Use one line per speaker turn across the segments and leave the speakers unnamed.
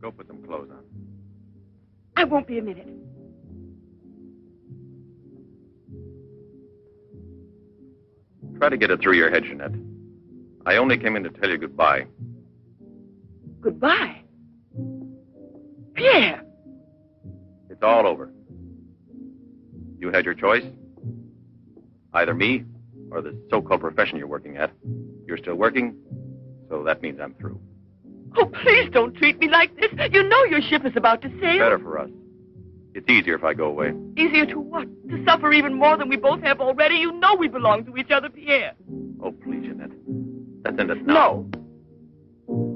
Go put some clothes on.
I won't be a minute.
Try to get it through your head, Jeanette. I only came in to tell you goodbye.
Goodbye? Pierre!
It's all over. You had your choice. Either me or the so-called profession you're working at. You're still working, so that means I'm through.
Oh, please don't treat me like this. You know your ship is about to sail.
Better for us. It's easier if I go away.
Easier to what? To suffer even more than we both have already? You know we belong to each other, Pierre.
Oh, please, Jeanette. Let's end it now.
No.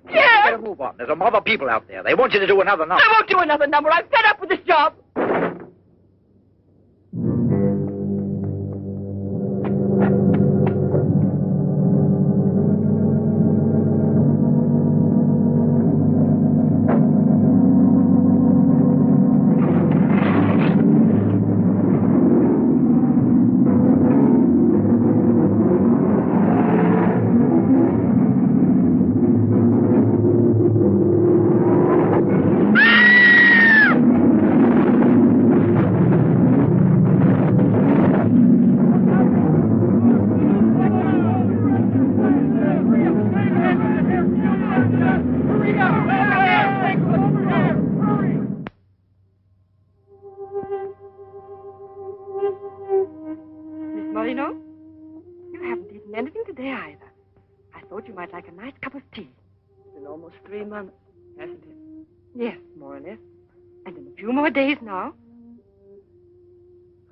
Pierre!
Better move on. There's a mob of people out there. They want you to do another number.
I won't do another number. I'm fed up with this job.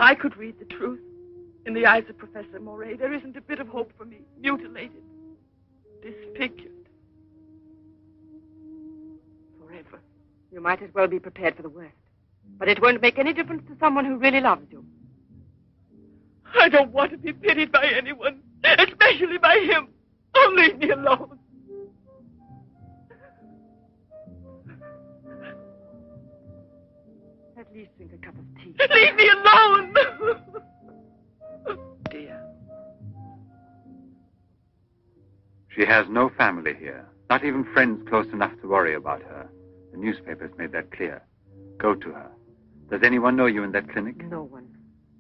I could read the truth in the eyes of Professor Moray. There isn't a bit of hope for me. Mutilated. Disfigured. Forever.
You might as well be prepared for the worst. But it won't make any difference to someone who really loves you.
I don't want to be pitied by anyone, especially by him. Oh, leave me alone.
At least drink a cup of tea.
Leave me alone! Dear.
She has no family here. Not even friends close enough to worry about her. The newspapers made that clear. Go to her. Does anyone know you in that clinic?
No one.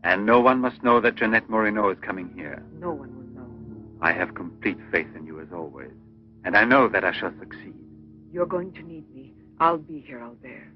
And no one must know that Jeanette Moreno is coming here.
No one will know.
I have complete faith in you as always. And I know that I shall succeed.
You're going to need me. I'll be here, Albert.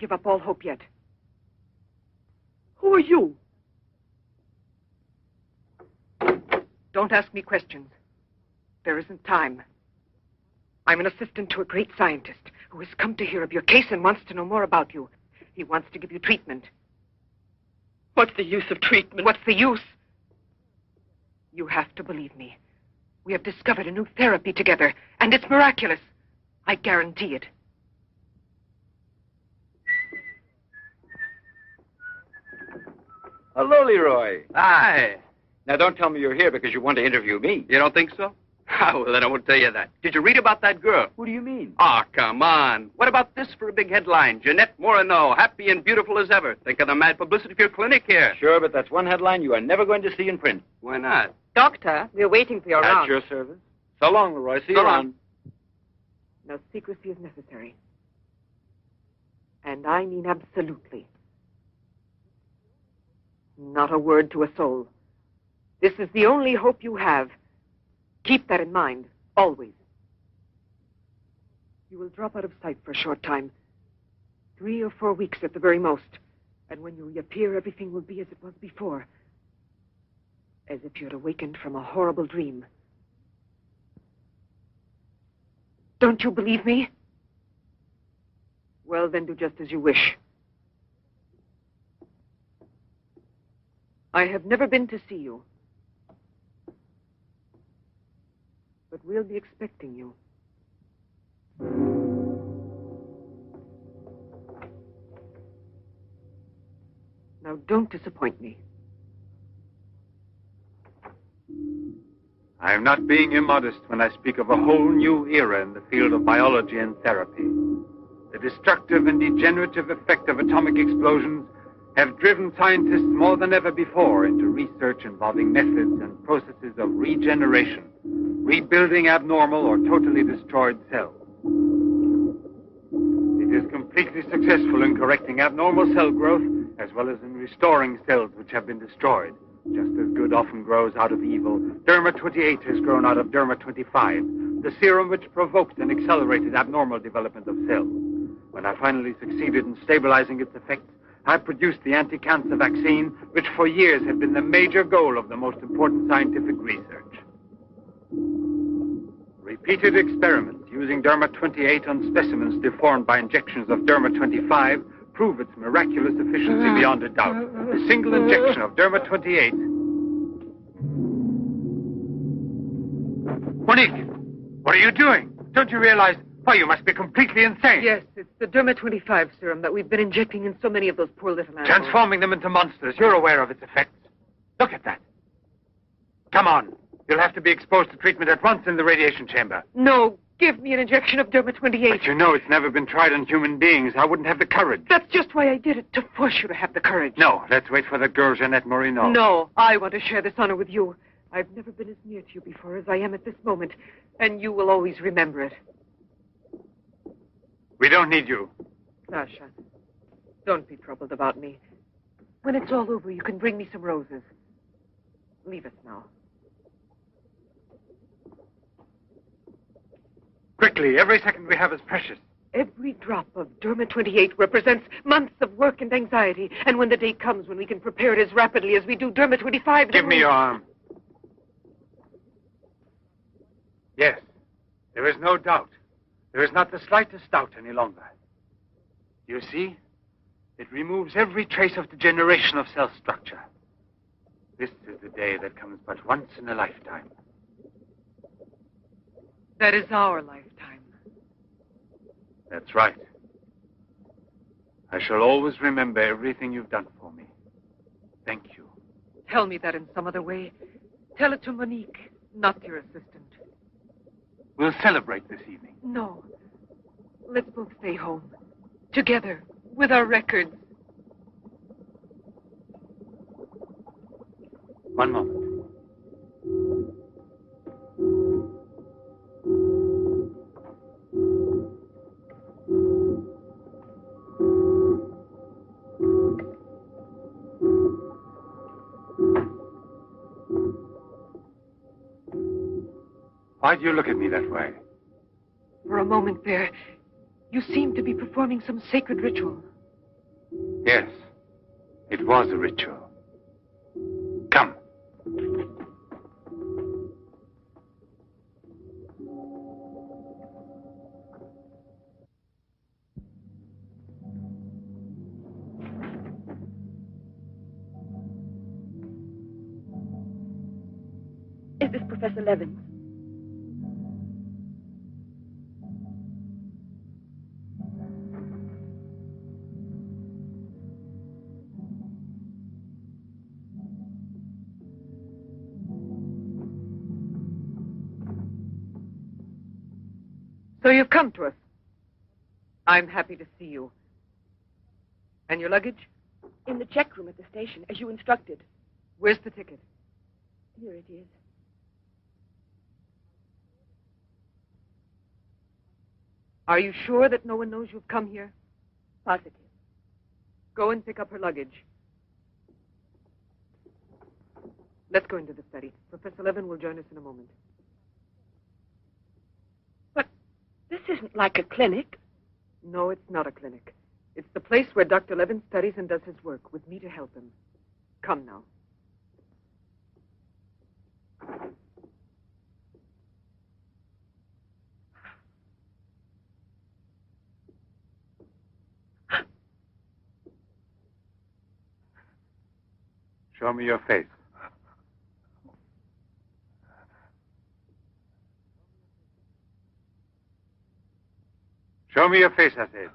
Give up all hope yet.
Who are you?
Don't ask me questions. There isn't time. I'm an assistant to a great scientist who has come to hear of your case and wants to know more about you. He wants to give you treatment.
What's the use of treatment?
What's the use? You have to believe me. We have discovered a new therapy together, and it's miraculous. I guarantee it.
Hello, Leroy.
Hi.
Now, don't tell me you're here because you want to interview me.
You don't think so? Well, then I won't tell you that. Did you read about that girl?
What do you mean?
Oh, come on. What about this for a big headline? Jeanette Moreno, happy and beautiful as ever. Think of the mad publicity for your clinic here.
Sure, but that's one headline you are never going to see in print.
Why not?
Doctor, we're waiting for your round.
At your service. So long, Leroy. See you
So long.
around.
No secrecy is necessary. And I mean absolutely. Not a word to a soul. This is the only hope you have. Keep that in mind, always. You will drop out of sight for a short time. 3 or 4 weeks at the very most. And when you reappear, everything will be as it was before. As if you had awakened from a horrible dream. Don't you believe me? Well, then do just as you wish. I have never been to see you. But we'll be expecting you. Now, don't disappoint me.
I am not being immodest when I speak of a whole new era in the field of biology and therapy. The destructive and degenerative effect of atomic explosions have driven scientists more than ever before into research involving methods and processes of regeneration, rebuilding abnormal or totally destroyed cells. It is completely successful in correcting abnormal cell growth as well as in restoring cells which have been destroyed. Just as good often grows out of evil, Derma 28 has grown out of Derma 25, the serum which provoked and accelerated abnormal development of cells. When I finally succeeded in stabilizing its effects, I produced the anti-cancer vaccine, which for years had been the major goal of the most important scientific research. Repeated experiments using Derma 28 on specimens deformed by injections of Derma 25 prove its miraculous efficiency beyond a doubt. A single injection of Derma 28... Monique! What are you doing? Don't you realize... Why, you must be completely insane.
Yes, it's the Derma 25 serum that we've been injecting in so many of those poor little animals.
Transforming them into monsters. You're aware of its effects. Look at that. Come on. You'll have to be exposed to treatment at once in the radiation chamber.
No, give me an injection of Derma 28.
But you know it's never been tried on human beings. I wouldn't have the courage.
That's just why I did it, to force you to have the courage.
No, let's wait for the girl, Jeanette Morino.
No, I want to share this honor with you. I've never been as near to you before as I am at this moment, and you will always remember it.
We don't need you.
Sasha, don't be troubled about me. When it's all over, you can bring me some roses. Leave us now.
Quickly, every second we have is precious.
Every drop of Derma 28 represents months of work and anxiety. And when the day comes when we can prepare it as rapidly as we do Derma 25...
Give me your arm. Yes, there is no doubt. There is not the slightest doubt any longer. You see, it removes every trace of degeneration of cell structure. This is the day that comes but once in a lifetime.
That is our lifetime.
That's right. I shall always remember everything you've done for me. Thank you.
Tell me that in some other way. Tell it to Monique, not your assistant.
We'll celebrate this evening.
No. Let's both stay home. Together, with our records.
One moment. Why do you look at me that way?
For a moment there, you seemed to be performing some sacred ritual.
Yes, it was a ritual. Come.
Is this Professor Levins?
So you've come to us. I'm happy to see you. And your luggage?
In the check room at the station, as you instructed.
Where's the ticket?
Here it is.
Are you sure that no one knows you've come here?
Positive.
Go and pick up her luggage. Let's go into the study. Professor Levin will join us in a moment.
But this isn't like a clinic.
No, it's not a clinic. It's the place where Dr. Levin studies and does his work, with me to help him. Come now.
Show me your face. Show me your face, I said.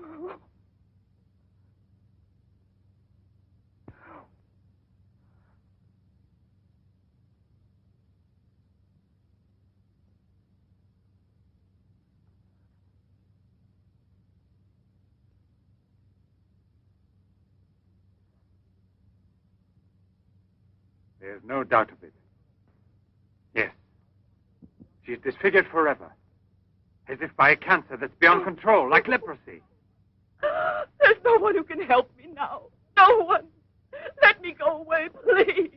There's no doubt of it. Yes. She's disfigured forever. As if by a cancer that's beyond control, like leprosy.
There's no one who can help me now. No one. Let me go away, please.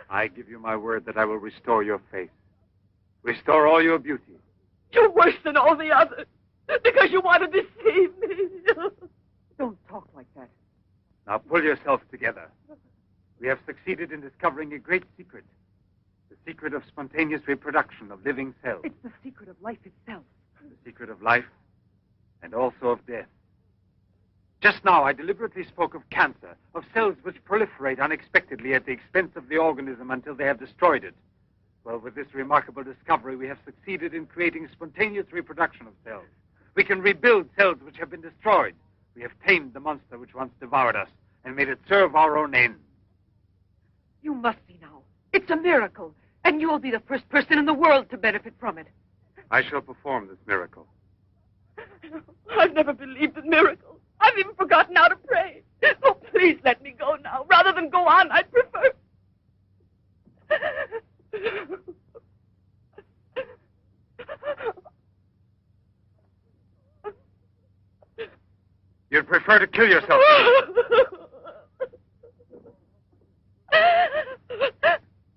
I give you my word that I will restore your face. Restore all your beauty.
You're worse than all the others. Because you want to deceive me.
Don't talk like that.
Now pull yourself together. We have succeeded in discovering a great secret. The secret of spontaneous reproduction of living cells.
It's the secret of life itself.
The secret of life and also of death. Just now I deliberately spoke of cancer, of cells which proliferate unexpectedly at the expense of the organism until they have destroyed it. Well, with this remarkable discovery, we have succeeded in creating spontaneous reproduction of cells. We can rebuild cells which have been destroyed. We have tamed the monster which once devoured us and made it serve our own ends.
You must see now. It's a miracle. And you'll be the first person in the world to benefit from it.
I shall perform this miracle.
I've never believed in miracles. I've even forgotten how to pray. Oh, please let me go now. Rather than go on, I'd prefer...
You'd prefer to kill yourself.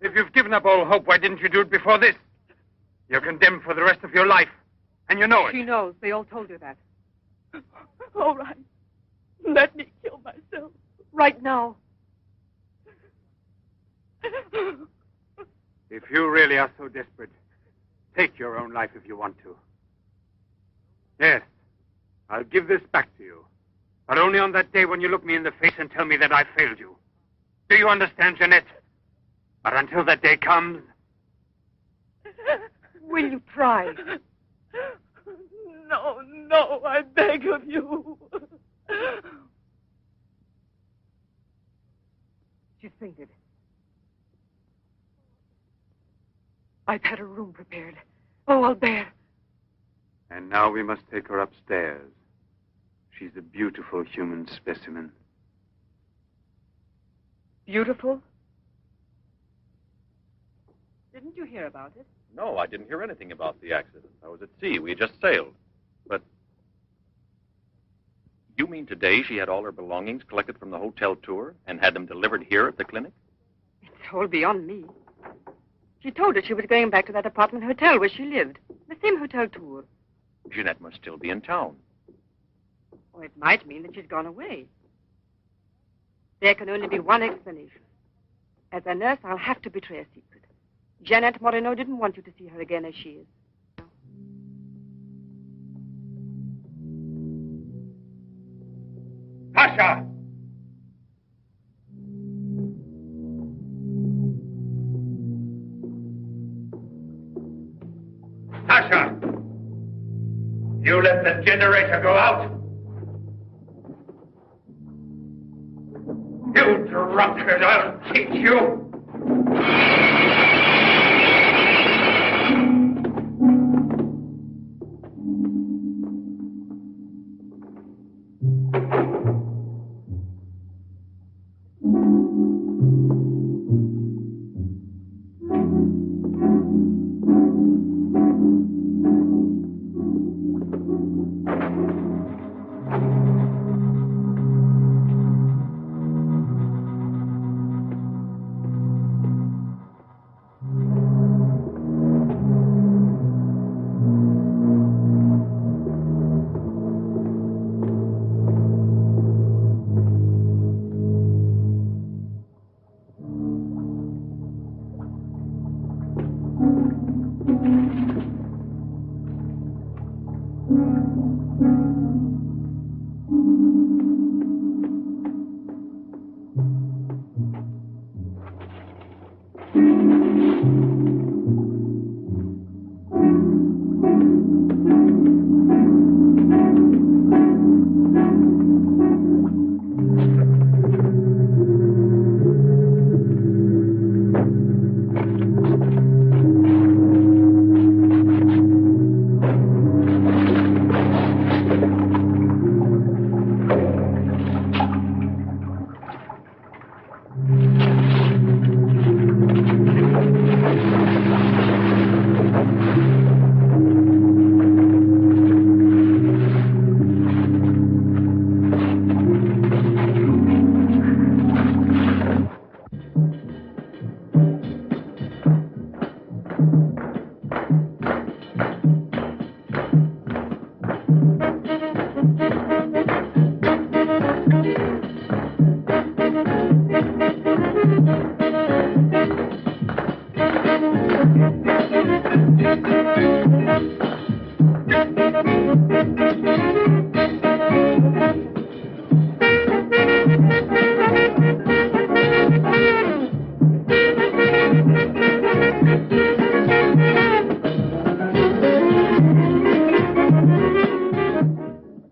If you've given up all hope, why didn't you do it before this? You're condemned for the rest of your life, and you know it.
She knows. They all told her that.
All right. Let me kill myself.
Right now.
If you really are so desperate, take your own life if you want to. Yes, I'll give this back to you. But only on that day when you look me in the face and tell me that I failed you. Do you understand, Jeanette? But until that day comes...
Will you try?
No, I beg of you.
She's fainted. I've had a room prepared. Oh, I'll bear.
And now we must take her upstairs. She's a beautiful human specimen.
Beautiful? Didn't you hear about it?
No, I didn't hear anything about the accident. I was at sea. We had just sailed. But you mean today she had all her belongings collected from the hotel tour and had them delivered here at the clinic?
It's all beyond me. She told us she was going back to that apartment hotel where she lived. The same hotel tour.
Jeanette must still be in town.
Or it might mean that she's gone away. There can only be one explanation. As a nurse, I'll have to betray a secret. Jeanette Moreno didn't want you to see her again as she is.
Tasha! Tasha! You let the generator go out? You drunkard, I'll teach you!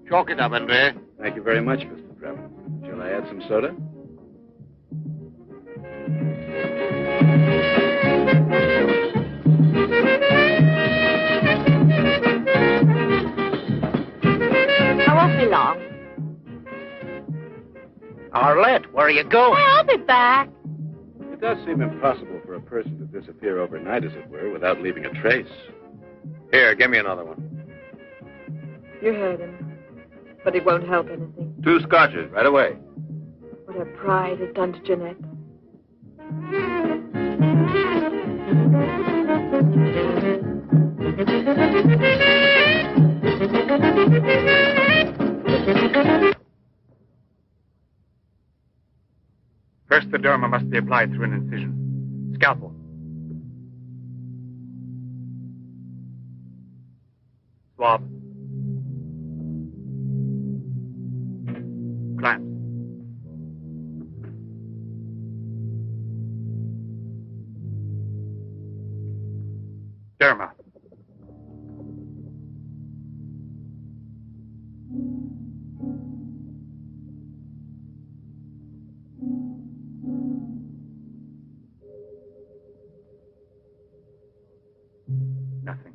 Chalk it up, Andre.
Thank you very much, Mr. Trevor. Shall I add some soda?
I won't be long.
Arlette, where are you going?
I'll be back.
It does seem impossible for a person to disappear overnight, as it were, without leaving a trace. Here, give me another one.
You heard him. But it won't help anything.
2 scotches, right away.
What her pride has done to Jeanette.
First, the derma must be applied through an incision. Scalpel. Swab. Clamp. Derma. Nothing.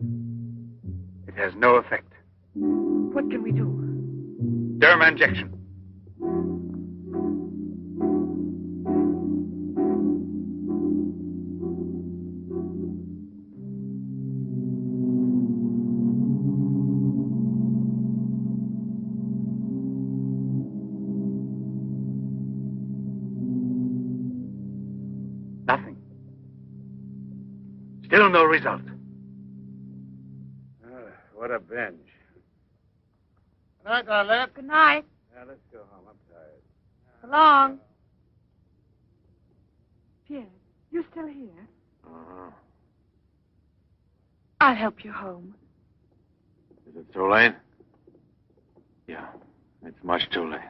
It has no effect.
What can we do?
Derma injection. Nothing. Still no result.
What a binge.
Good night, Arlette.
Good night.
Now, let's go home. I'm tired.
So long.
Pierre, you still here?
Uh-huh.
I'll help you home.
Is it too late? Yeah, it's much too late.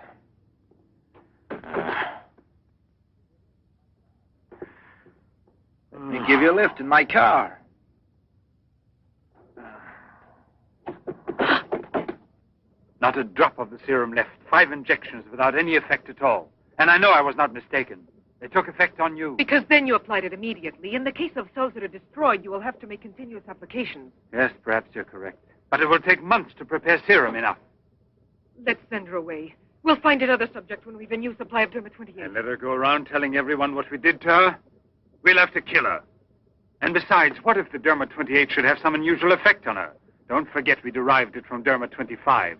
Let me give you a lift in my car.
Not a drop of the serum left. 5 injections without any effect at all. And I know I was not mistaken. They took effect on you.
Because then you applied it immediately. In the case of cells that are destroyed, you will have to make continuous applications.
Yes, perhaps you're correct. But it will take months to prepare serum enough.
Let's send her away. We'll find another subject when we've a new supply of Derma 28.
And let her go around telling everyone what we did to her? We'll have to kill her. And besides, what if the Derma 28 should have some unusual effect on her? Don't forget we derived it from Derma 25.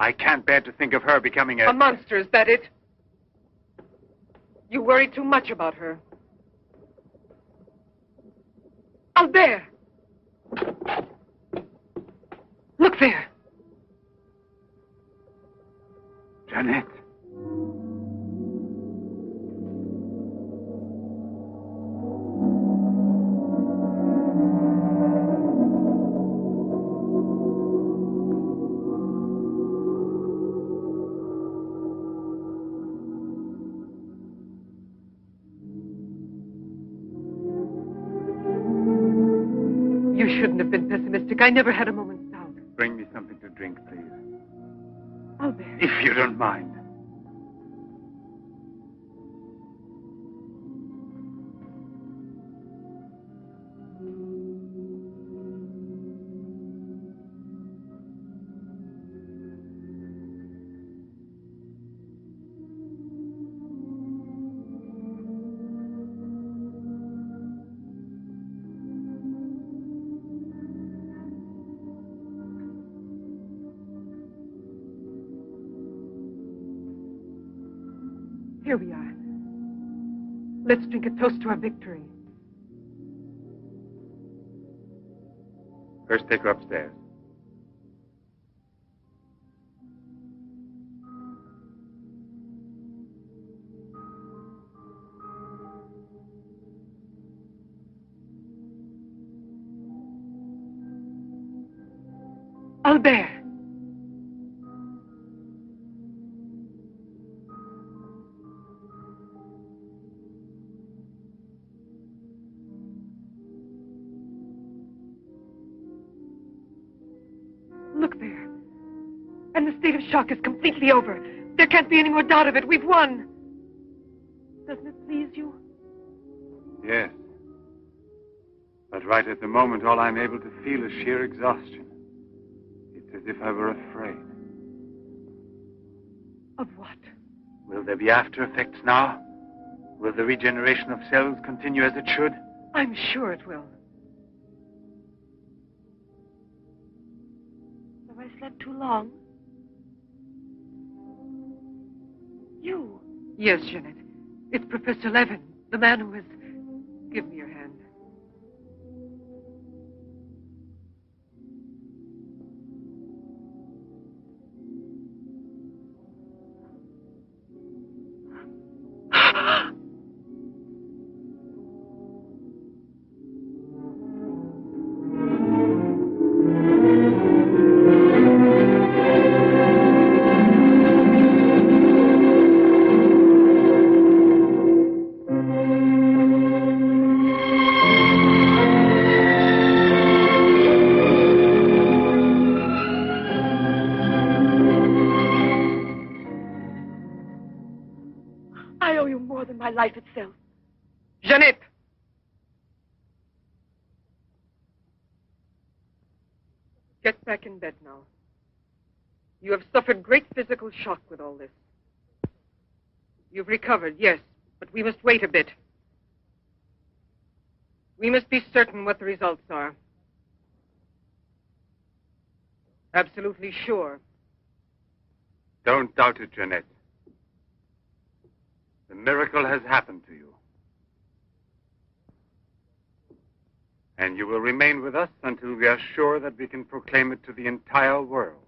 I can't bear to think of her becoming
A monster, is that it? You worry too much about her. Albert! Look there.
Jeanette.
You shouldn't have been pessimistic. I never had a moment's doubt.
Bring me something to drink, please.
Albert.
If you don't mind.
Here we are. Let's drink a toast to our victory.
First, take her upstairs.
Albert! Look there. And the state of shock is completely over. There can't be any more doubt of it. We've won. Doesn't it please you?
Yes. But right at the moment, all I'm able to feel is sheer exhaustion. It's as if I were afraid.
Of what?
Will there be after effects now? Will the regeneration of cells continue as it should?
I'm sure it will.
Have I slept too long? You?
Yes, Jeanette. It's Professor Levin, the man who has... Give me your hand.
I owe you more than my life itself.
Jeanette! Get back in bed now. You have suffered great physical shock with all this. You've recovered, yes, but we must wait a bit. We must be certain what the results are. Absolutely sure.
Don't doubt it, Jeanette. The miracle has happened to you. And you will remain with us until we are sure that we can proclaim it to the entire world.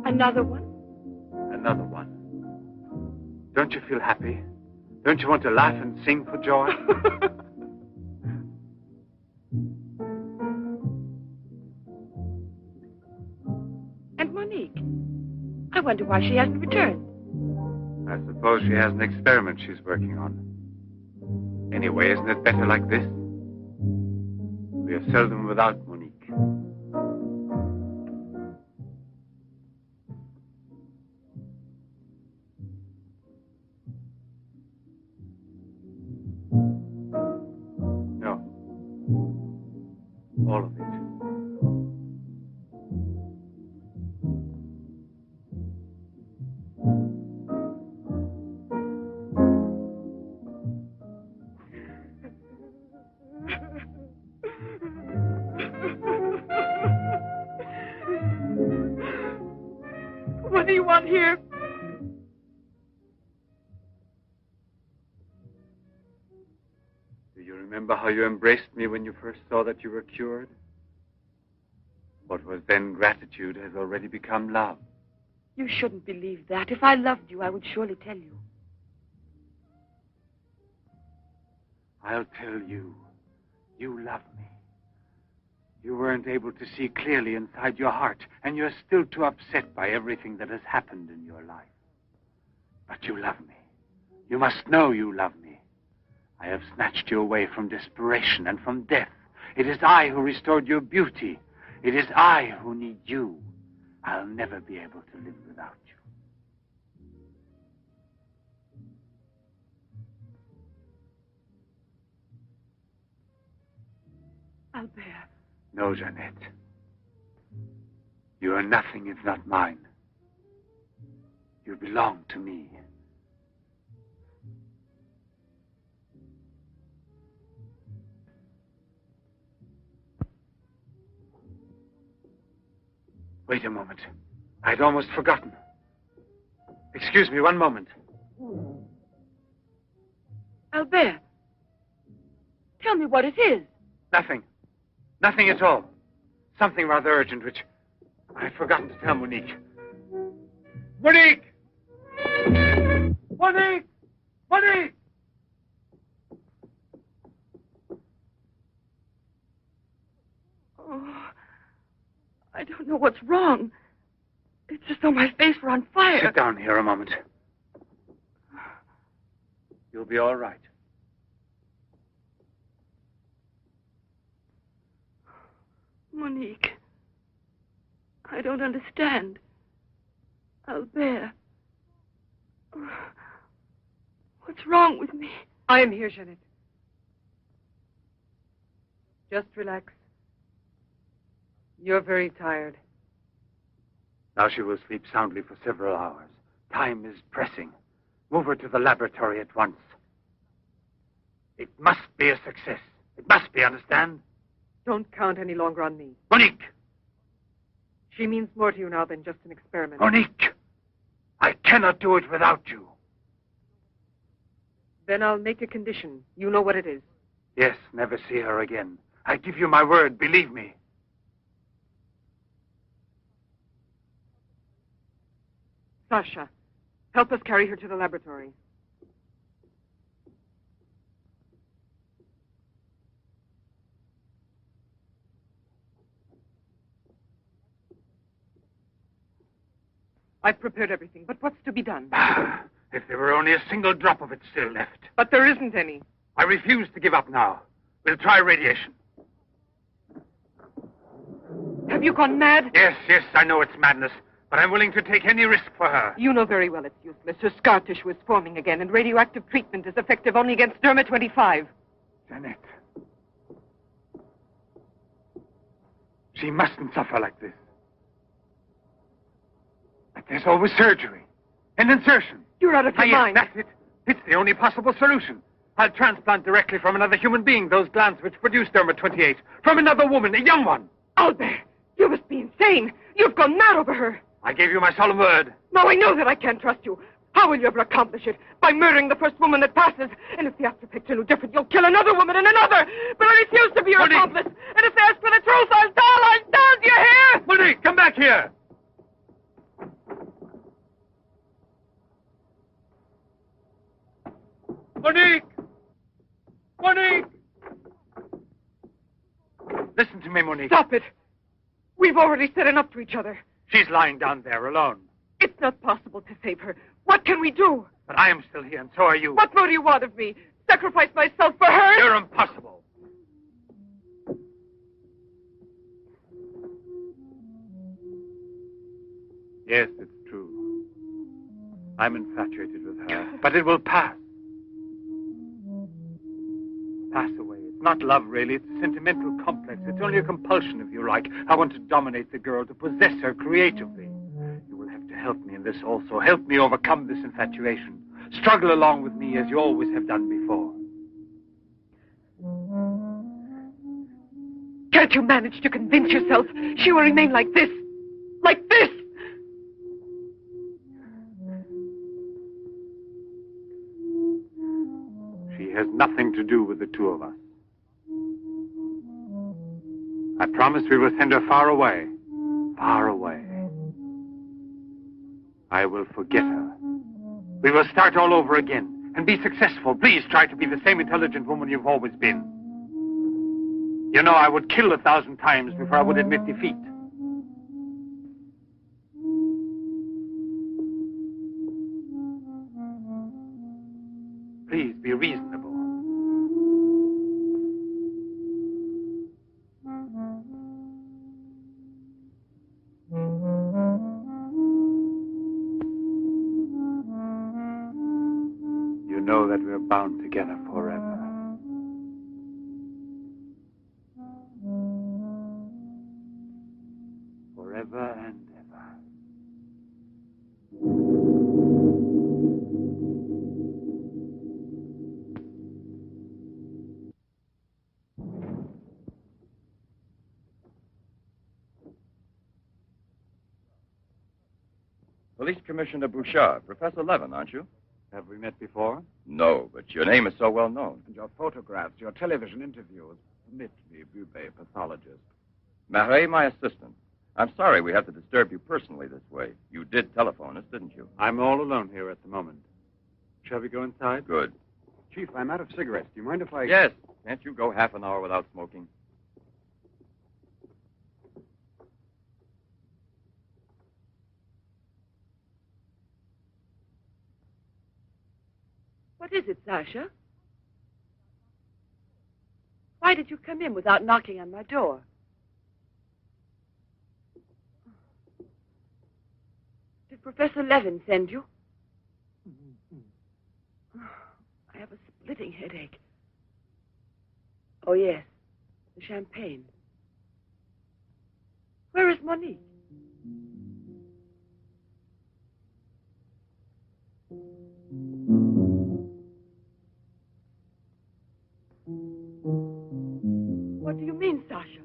Another one?
Another one. Don't you feel happy? Don't you want to laugh and sing for joy?
And Monique? I wonder why she hasn't returned.
I suppose she has an experiment she's working on. Anyway, isn't it better like this? We are seldom without Monique. No. All of it.
What do you want here?
Do you remember how you embraced me when you first saw that you were cured? What was then gratitude has already become love.
You shouldn't believe that. If I loved you, I would surely tell you.
I'll tell you. You love me. You weren't able to see clearly inside your heart, and you're still too upset by everything that has happened in your life. But you love me. You must know you love me. I have snatched you away from desperation and from death. It is I who restored your beauty. It is I who need you. I'll never be able to live without you.
Albert.
No, Jeanette. You are nothing if not mine. You belong to me. Wait a moment. I'd almost forgotten. Excuse me, one moment.
Albert. Tell me what it is.
Nothing. Nothing at all. Something rather urgent, which I'd forgotten to tell Monique. Monique! Monique! Monique!
Oh, I don't know what's wrong. It's as though my face were on fire.
Sit down here a moment. You'll be all right.
Monique, I don't understand. Albert, what's wrong with me?
I am here, Jeanette. Just relax. You're very tired.
Now she will sleep soundly for several hours. Time is pressing. Move her to the laboratory at once. It must be a success. It must be, understand?
Don't count any longer on me.
Monique!
She means more to you now than just an experiment.
Monique! I cannot do it without you.
Then I'll make a condition. You know what it is.
Yes, never see her again. I give you my word, believe me.
Sasha, help us carry her to the laboratory. I've prepared everything, but what's to be done?
If there were only a single drop of it still left.
But there isn't any.
I refuse to give up now. We'll try radiation.
Have you gone mad?
Yes, I know it's madness, but I'm willing to take any risk for her.
You know very well it's useless. Her scar tissue is forming again, and radioactive treatment is effective only against derma-25.
Jeanette. She mustn't suffer like this. But there's always surgery. An insertion.
You're out of your mind.
Yes, that's it. It's the only possible solution. I'll transplant directly from another human being those glands which produce derma-28. From another woman, a young one.
Albert, you must be insane. You've gone mad over her.
I gave you my solemn word.
Now I know that I can't trust you. How will you ever accomplish it? By murdering the first woman that passes. And if the after picture no different, you'll kill another woman and another. But I refuse to be your accomplice. And if they ask for the truth, I'll tell. Do you hear?
Monique, come back here. Monique! Monique! Listen to me, Monique.
Stop it. We've already said enough to each other.
She's lying down there alone.
It's not possible to save her. What can we do?
But I am still here, and so are you.
What more do you want of me? Sacrifice myself for her?
You're impossible. Yes, it's true. I'm infatuated with her. But it will pass. Pass away. It's not love, really. It's a sentimental complex. It's only a compulsion, if you like. I want to dominate the girl, to possess her creatively. You will have to help me in this also. Help me overcome this infatuation. Struggle along with me as you always have done before.
Can't you manage to convince yourself she will remain like this? Like this?
She has nothing to do with the two of us. I promise we will send her far away. Far away. I will forget her. We will start all over again, and be successful. Please try to be the same intelligent woman you've always been. You know, I would kill 1,000 times before I would admit defeat. Please be reasonable. You know that we're bound together forever. Forever and ever.
Police Commissioner Bouchard, Professor Levin, aren't you?
Have we met before?
No, but your name is so well known.
And your photographs, your television interviews. Permit me, Bube, pathologist.
Marais, my assistant. I'm sorry we have to disturb you personally this way. You did telephone us, didn't you?
I'm all alone here at the moment. Shall we go inside?
Good.
Chief, I'm out of cigarettes. Do you mind if I...
Yes. Can't you go half an hour without smoking?
What is it, Sasha? Why did you come in without knocking on my door? Did Professor Levin send you? I have a splitting headache. Oh, yes. The champagne. Where is Monique? What do you mean, Sasha?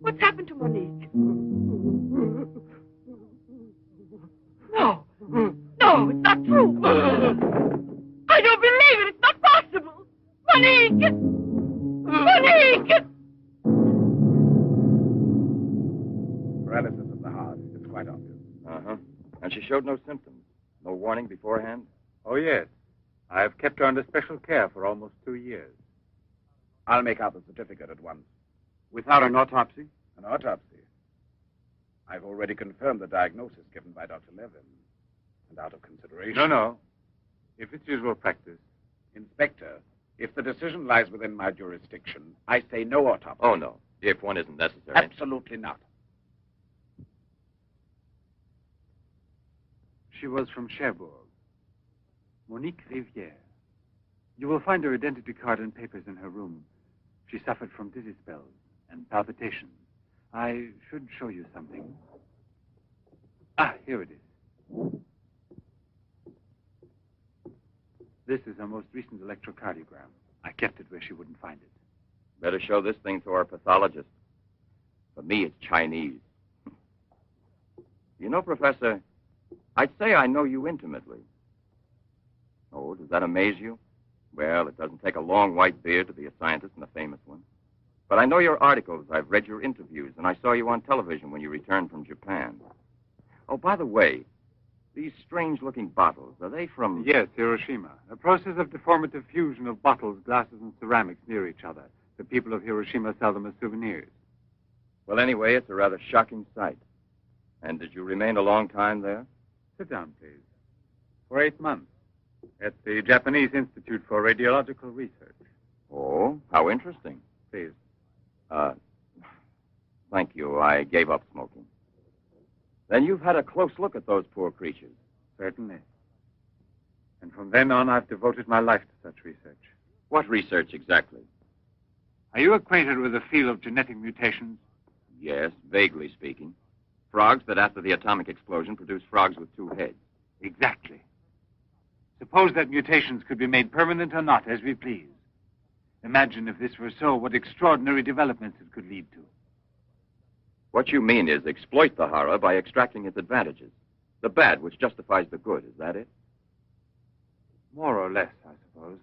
What's happened to Monique? No. No, it's not true. I don't believe it. It's not possible. Monique! Monique!
Paralysis of the heart. It's quite obvious.
Uh-huh. And she showed no symptoms? No warning beforehand?
Oh, yes. I have kept her under special care for almost 2 years.
I'll make out the certificate at once.
Without an autopsy?
An autopsy. I've already confirmed the diagnosis given by Dr. Levin. And out of consideration...
No. If it's usual practice.
Inspector, if the decision lies within my jurisdiction, I say no autopsy.
Oh, no. If one isn't necessary.
Absolutely not.
She was from Cherbourg. Monique Rivière. You will find her identity card and papers in her room. She suffered from dizzy spells and palpitations. I should show you something. Ah, here it is. This is her most recent electrocardiogram. I kept it where she wouldn't find it.
Better show this thing to our pathologist. For me, it's Chinese. You know, Professor, I'd say I know you intimately. Oh, does that amaze you? Well, it doesn't take a long white beard to be a scientist and a famous one. But I know your articles, I've read your interviews, and I saw you on television when you returned from Japan. Oh, by the way, these strange-looking bottles, are they from...
Yes, Hiroshima. A process of deformative fusion of bottles, glasses, and ceramics near each other. The people of Hiroshima sell them as souvenirs.
Well, anyway, it's a rather shocking sight. And did you remain a long time there?
Sit down, please. For 8 months. At the Japanese Institute for Radiological Research.
Oh, how interesting.
Please.
Thank you. I gave up smoking. Then you've had a close look at those poor creatures.
Certainly. And from then on, I've devoted my life to such research.
What research exactly?
Are you acquainted with the field of genetic mutations?
Yes, vaguely speaking. Frogs that after the atomic explosion produce frogs with 2 heads.
Exactly. Suppose that mutations could be made permanent or not, as we please. Imagine if this were so, what extraordinary developments it could lead to.
What you mean is exploit the horror by extracting its advantages. The bad which justifies the good, is that it?
More or less, I suppose.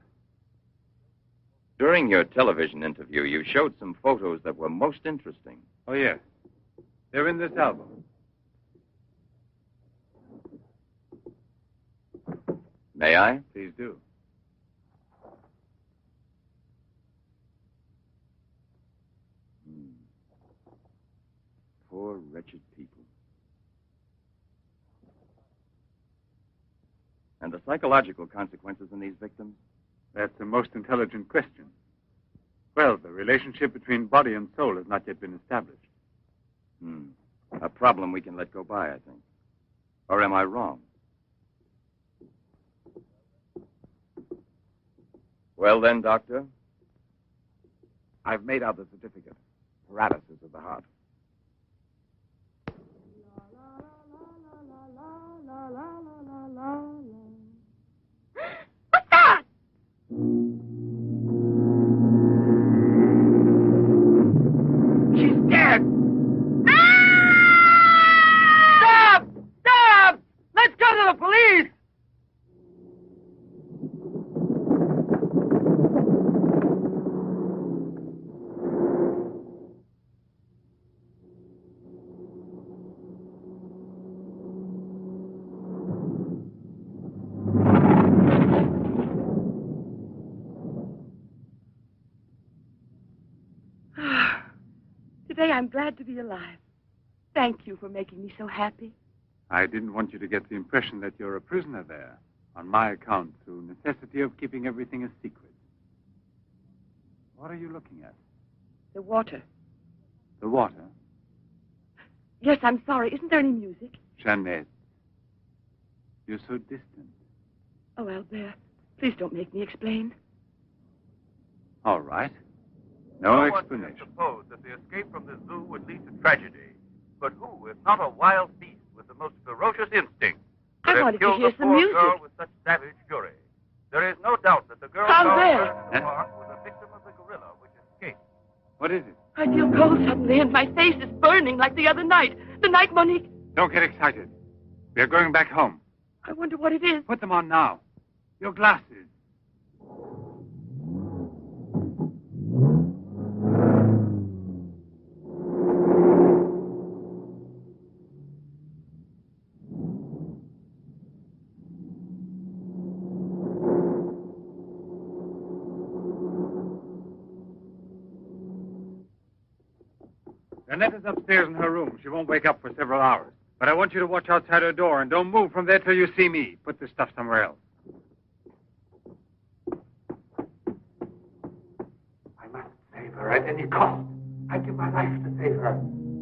During your television interview, you showed some photos that were most interesting.
Oh, yes. They're in this album.
May I?
Please do.
Poor, wretched people. And the psychological consequences in these victims?
That's a most intelligent question. Well, the relationship between body and soul has not yet been established.
A problem we can let go by, I think. Or am I wrong? Well then, Doctor?
I've made out the certificate. Paralysis of the heart.
What's that?
She's dead! Stop! Stop! Let's go to the police!
Today I'm glad to be alive. Thank you for making me so happy.
I didn't want you to get the impression that you're a prisoner there, on my account, through necessity of keeping everything a secret. What are you looking at?
The water.
The water?
Yes, I'm sorry. Isn't there any music?
Jeanette. You're so distant.
Oh, Albert, please don't make me explain.
All right. No explanation.
Suppose that the escape from the zoo would lead to tragedy. But who, if not a wild beast with the most ferocious instinct, could
I
have
wanted to
killed
hear
the
some
poor
music.
girl with such savage fury? There is no doubt that the girl
Found
found
there.
first in the park was a victim of the gorilla which escaped.
What is it?
I feel cold suddenly, and my face is burning like the other night. The night Monique...
Don't get excited. We're going back home.
I wonder what it is.
Put them on now. Your glasses. Annette is upstairs in her room. She won't wake up for several hours. But I want you to watch outside her door and don't move from there till you see me. Put this stuff somewhere else.
I must save her at any cost. I'd give my life to save her.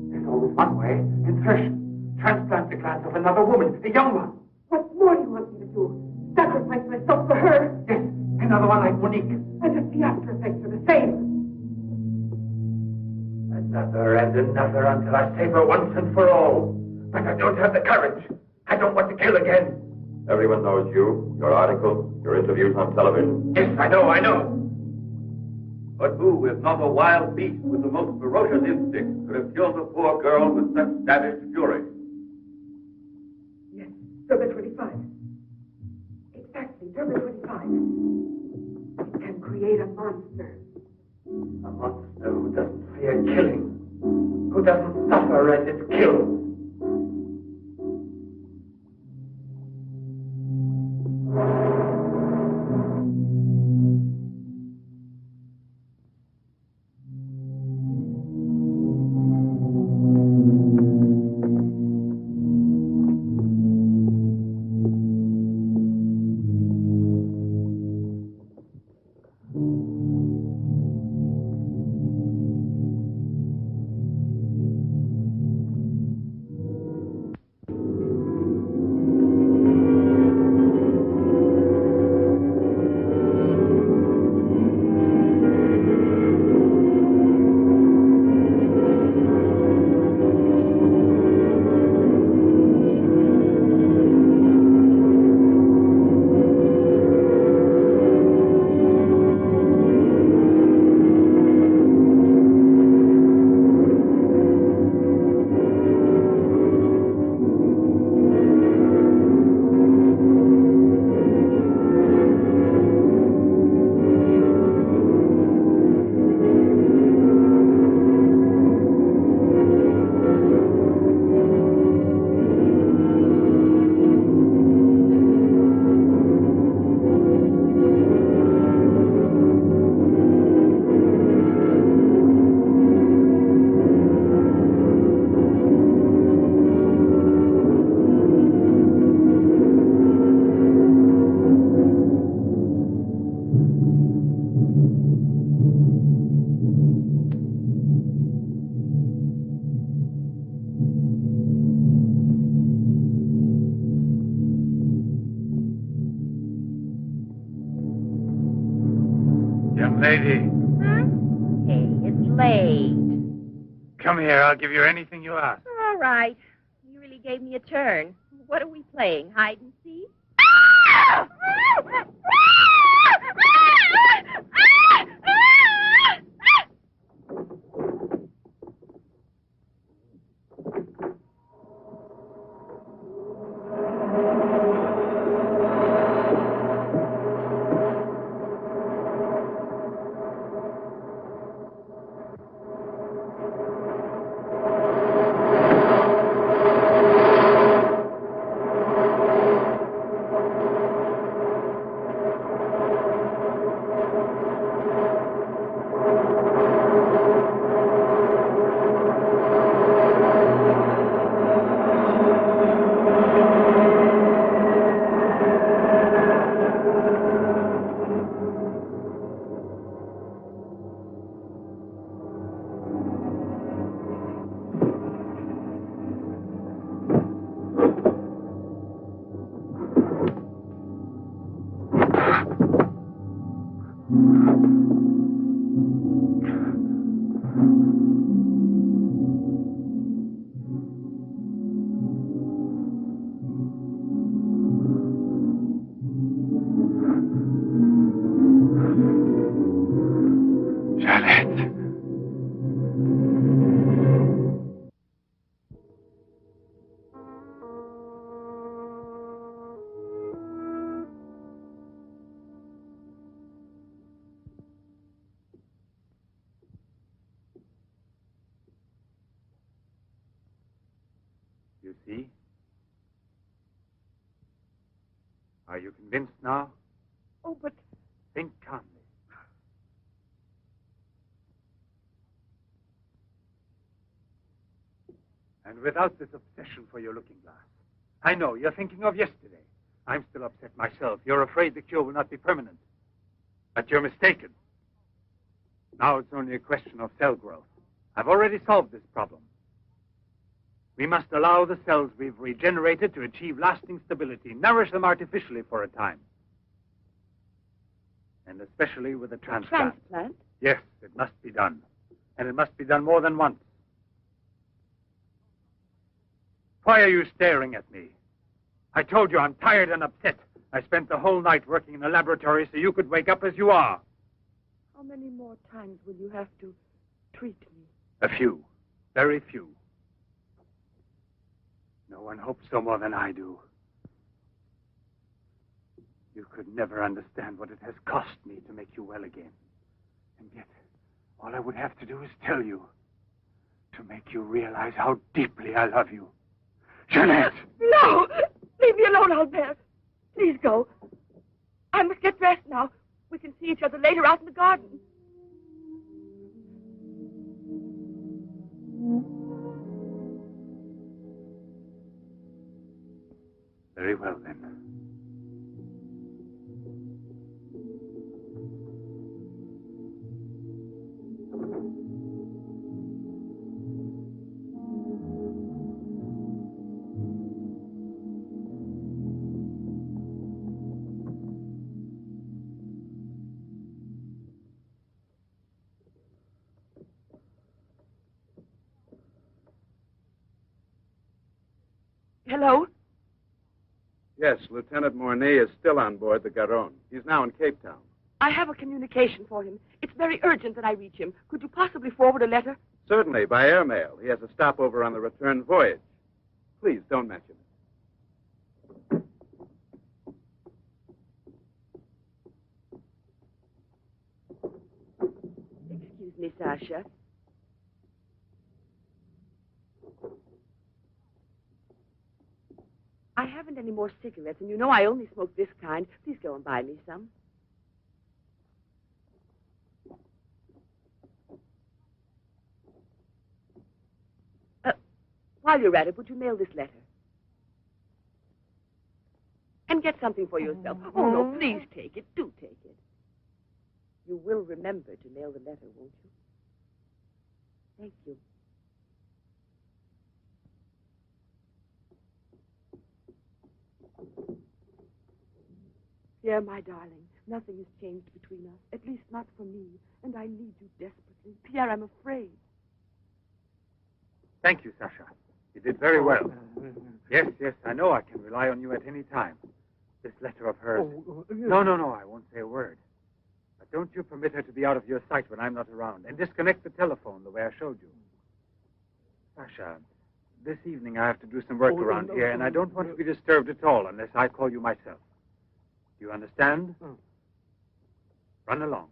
There's always one way. Insertion. Transplant the glands of another woman, a young one.
What more do you want me to do? Sacrifice myself for her?
Yes, another one like Monique.
And if the after effects are the same.
Another and another until I save her once and for all. But I don't have the courage. I don't want to kill again.
Everyone knows you, your articles, your interviews on television.
Yes, I know.
But who, if not a wild beast with the most ferocious instinct, could have killed the poor girl with such savage fury?
Yes, Turbo 25. Exactly, Turbo 25. It can create a monster.
A monster who doesn't fear killing. Who doesn't suffer as it kills.
Young lady,
Hey, it's late.
come here. I'll give you anything you ask.
All right. You really gave me a turn. What are we playing? Hide and seek?
You see? Are you convinced now?
Oh, but
Think calmly. And without this obsession for your looking glass. I know, you're thinking of yesterday. I'm still upset myself. You're afraid the cure will not be permanent. But you're mistaken. Now it's only a question of cell growth. I've already solved this problem. We must allow the cells we've regenerated to achieve lasting stability, nourish them artificially for a time. And especially with a transplant.
Transplant?
Yes, it must be done. And it must be done more than once. Why are you staring at me? I told you I'm tired and upset. I spent the whole night working in the laboratory so you could wake up as you are.
How many more times will you have to treat me?
A few. Very few. No one hopes so more than I do. You could never understand what it has cost me to make you well again. And yet, all I would have to do is tell you. To make you realize how deeply I love you. Jeanette!
No! Leave me alone, Albert. Please go. I must get dressed now. We can see each other later out in the garden.
Very well, then.
Hello?
Yes, Lieutenant Mornay is still on board the Garonne. He's now in Cape Town.
I have a communication for him. It's very urgent that I reach him. Could you possibly forward a letter?
Certainly, by airmail. He has a stopover on the return voyage. Please, don't mention it.
Excuse me, Sasha. I haven't any more cigarettes, and you know I only smoke this kind. Please go and buy me some. While you're at it, would you mail this letter? And get something for yourself. Oh, no, please take it. Do take it. You will remember to mail the letter, won't you? Thank you. Pierre, my darling,
Nothing has changed between us, at least not for me, and I need you desperately. Pierre, I'm afraid.
Thank you, Sasha. You did very well. Yes, I know I can rely on you at any time. This letter of hers... No, I won't say a word. But don't you permit her to be out of your sight when I'm not around, and disconnect the telephone the way I showed you. Sasha, this evening I have to do some work around here, and I don't want to be disturbed at all unless I call you myself. Do you understand? Run along.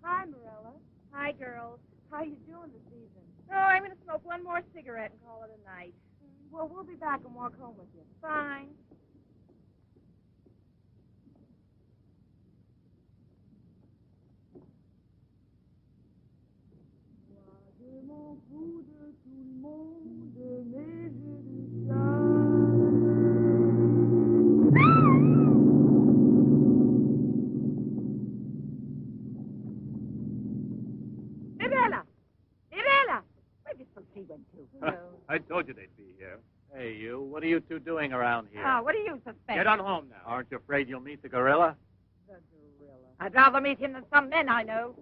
Hi, Marilla. Hi, girls. How you doing this evening? Oh, I'm going to smoke one more cigarette and call it a night. Well, we'll be back and walk home with you. Fine.
I told you they'd be here. Hey, you. What are you two doing around here?
Oh, what do you suspect?
Get on home now. Aren't you afraid you'll meet the gorilla?
The gorilla. I'd rather meet him than some men I know.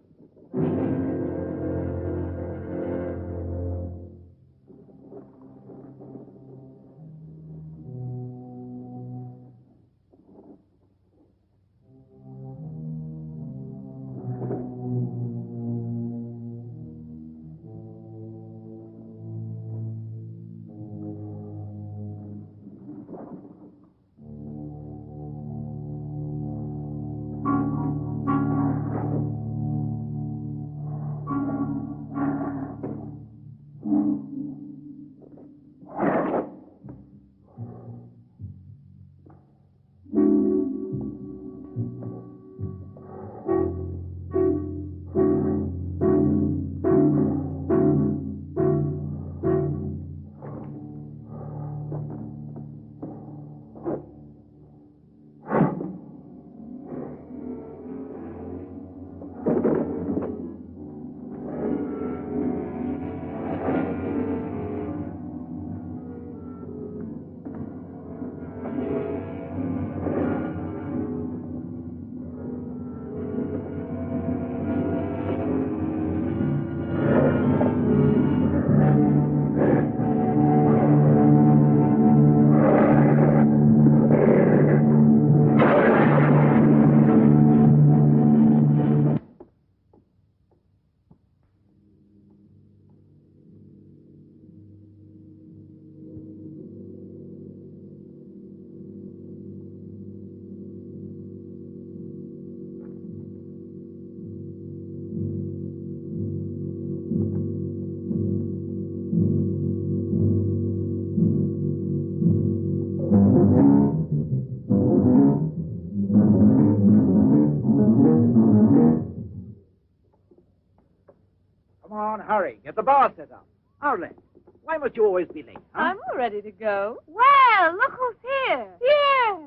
Hurry, get the bar set up. Arlen, why must you always be late? Huh?
I'm all ready to go.
Well, look who's here.
Yeah.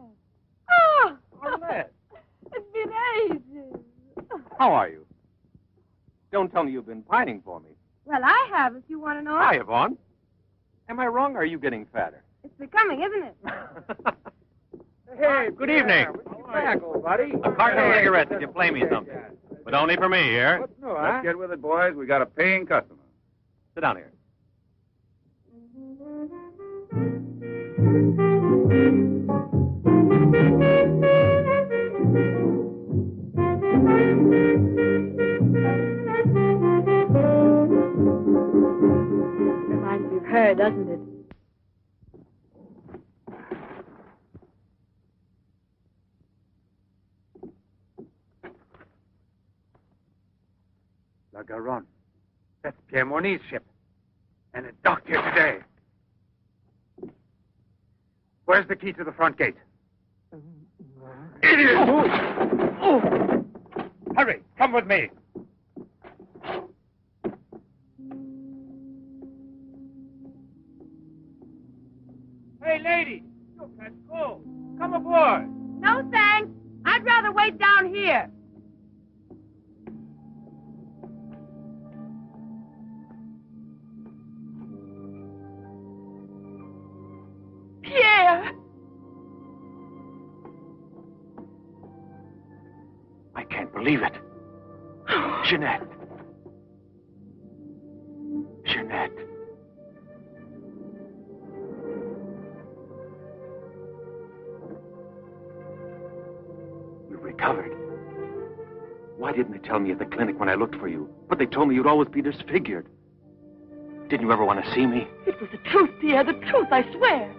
Oh,
Arlette.
it's been ages.
How are you? Don't tell me you've been pining for me.
Well, I have, if you want to know.
Hi, Yvonne. Am I wrong, or are you getting fatter?
It's becoming, isn't it?
Hey,
Good evening.
Welcome back, old buddy.
A carton of cigarettes if you play me something. But only for me here.
What's new, huh? Let's get with it, boys. We got a paying customer.
Sit down here.
Reminds me of her, doesn't it?
La Garonne. That's Pierre Mornay's ship. And it docked here today. Where's the key to the front gate? Idiot! Hurry, come with me. Hey, lady, you'll catch cold. Come aboard.
No, thanks. I'd rather wait down here. Pierre!
I can't believe it. Jeanette. Jeanette. You've recovered. Why didn't they tell me at the clinic when I looked for you? But they told me you'd always be disfigured. Didn't you ever want to see me?
It was the truth, Pierre, the truth, I swear.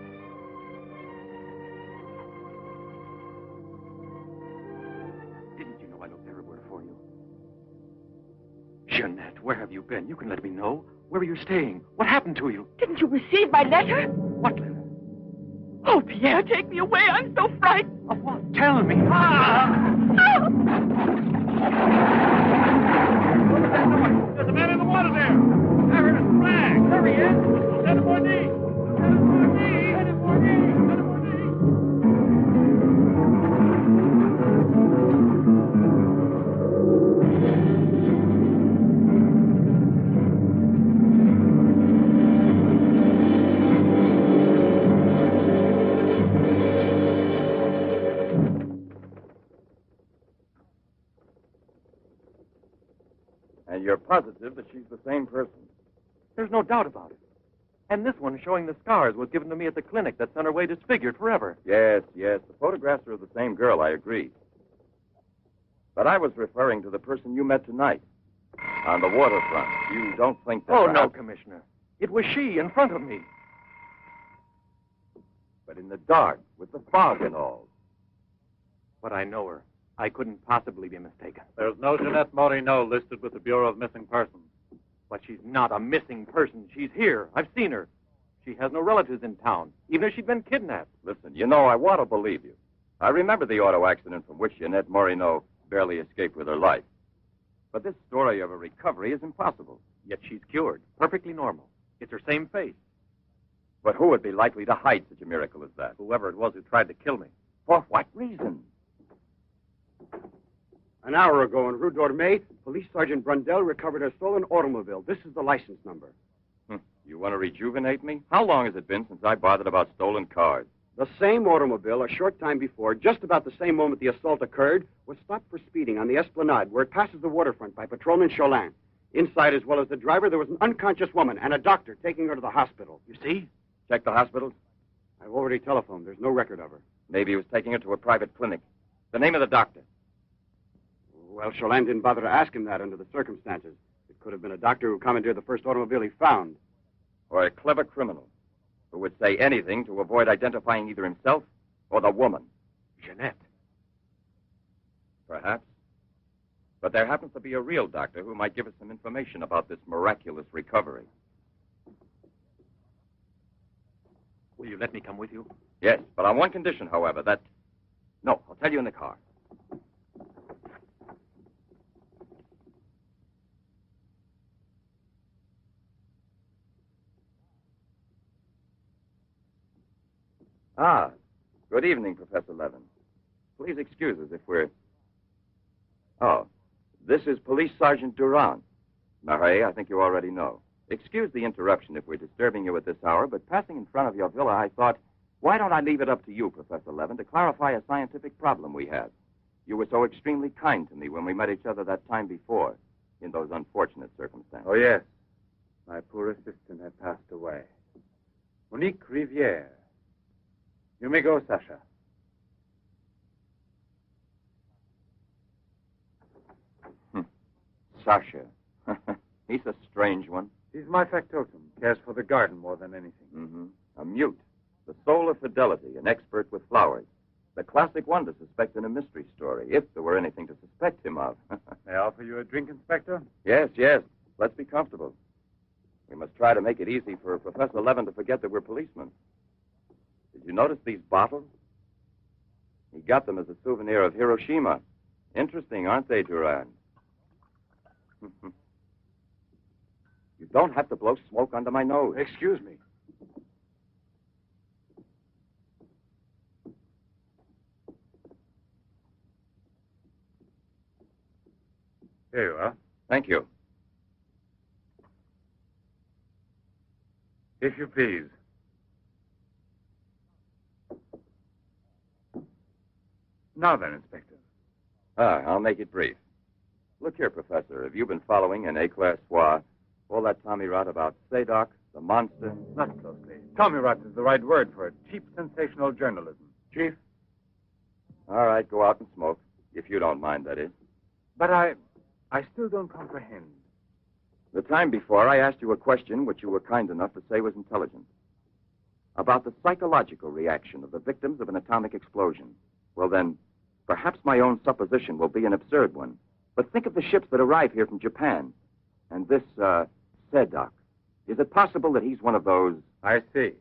Didn't you know I looked everywhere for you? Jeanette, where have you been? You can let me know. Where are you staying? What happened to you?
Didn't you receive my letter?
What letter?
Oh, Pierre, take me away. I'm so frightened.
Of what? Tell me.
There's a man in the water there. I heard a flag. There he is. Lieutenant Bourdie. Lieutenant Bourdie. Lieutenant Bourdie. Lieutenant Bourdie.
And you're positive that she's the same person?
There's no doubt about it. And this one showing the scars was given to me at the clinic that sent her away disfigured forever.
Yes. The photographs are of the same girl, I agree. But I was referring to the person you met tonight on the waterfront. You don't think that...
Oh, no, Commissioner. It was she in front of me.
But in the dark, with the fog and all.
But I know her. I couldn't possibly be mistaken.
There's no Jeanette Morino listed with the Bureau of Missing Persons.
But she's not a missing person. She's here. I've seen her. She has no relatives in town, even if she'd been kidnapped.
Listen, I want to believe you. I remember the auto accident from which Jeanette Morino barely escaped with her life. But this story of a recovery is impossible.
Yet she's cured, perfectly normal. It's her same face.
But who would be likely to hide such a miracle as that?
Whoever it was who tried to kill me.
For what reason?
An hour ago in Rue Dormay, Police Sergeant Brundell recovered a stolen automobile. This is the license number.
You want to rejuvenate me? How long has it been since I bothered about stolen cars?
The same automobile, a short time before, just about the same moment the assault occurred, was stopped for speeding on the Esplanade, where it passes the waterfront, by Patrolman Cholin. Inside, as well as the driver, there was an unconscious woman and a doctor taking her to the hospital.
You see?
Check the hospitals?
I've already telephoned. There's no record of her.
Maybe he was taking her to a private clinic. The name of the doctor?
Well, Cholin didn't bother to ask him that under the circumstances. It could have been a doctor who commandeered the first automobile he found.
Or a clever criminal who would say anything to avoid identifying either himself or the woman.
Jeanette.
Perhaps. But there happens to be a real doctor who might give us some information about this miraculous recovery.
Will you let me come with you?
Yes, but on one condition, however, that... No, I'll tell you in the car. Ah, good evening, Professor Levin. Please excuse us if we're... Oh, this is Police Sergeant Durand. Marais, I think you already know. Excuse the interruption if we're disturbing you at this hour, but passing in front of your villa, I thought, why don't I leave it up to you, Professor Levin, to clarify a scientific problem we had? You were so extremely kind to me when we met each other that time before, in those unfortunate circumstances.
Oh, yes. My poor assistant had passed away. Monique Riviere. You may go, Sasha.
Sasha. He's a strange one.
He's my factotum. Cares for the garden more than anything.
Mm-hmm. A mute. The soul of fidelity, an expert with flowers. The classic one to suspect in a mystery story, if there were anything to suspect him of.
May I offer you a drink, Inspector?
Yes. Let's be comfortable. We must try to make it easy for Professor Levin to forget that we're policemen. Did you notice these bottles? He got them as a souvenir of Hiroshima Interesting, aren't they, Duran? You don't have to blow smoke under my nose.
Excuse me. Here you are.
Thank you.
If you please. Now then, Inspector.
I'll make it brief. Look here, Professor. Have you been following in éclair soir all that Tommy rot about Seddok, the monster?
Not closely. Tommy rot is the right word for it. Cheap, sensational journalism. Chief?
All right, go out and smoke. If you don't mind, that is.
But I still don't comprehend.
The time before, I asked you a question which you were kind enough to say was intelligent. About the psychological reaction of the victims of an atomic explosion. Well, then, perhaps my own supposition will be an absurd one. But think of the ships that arrive here from Japan. And this, Seddok. Is it possible that he's one of those?
I see.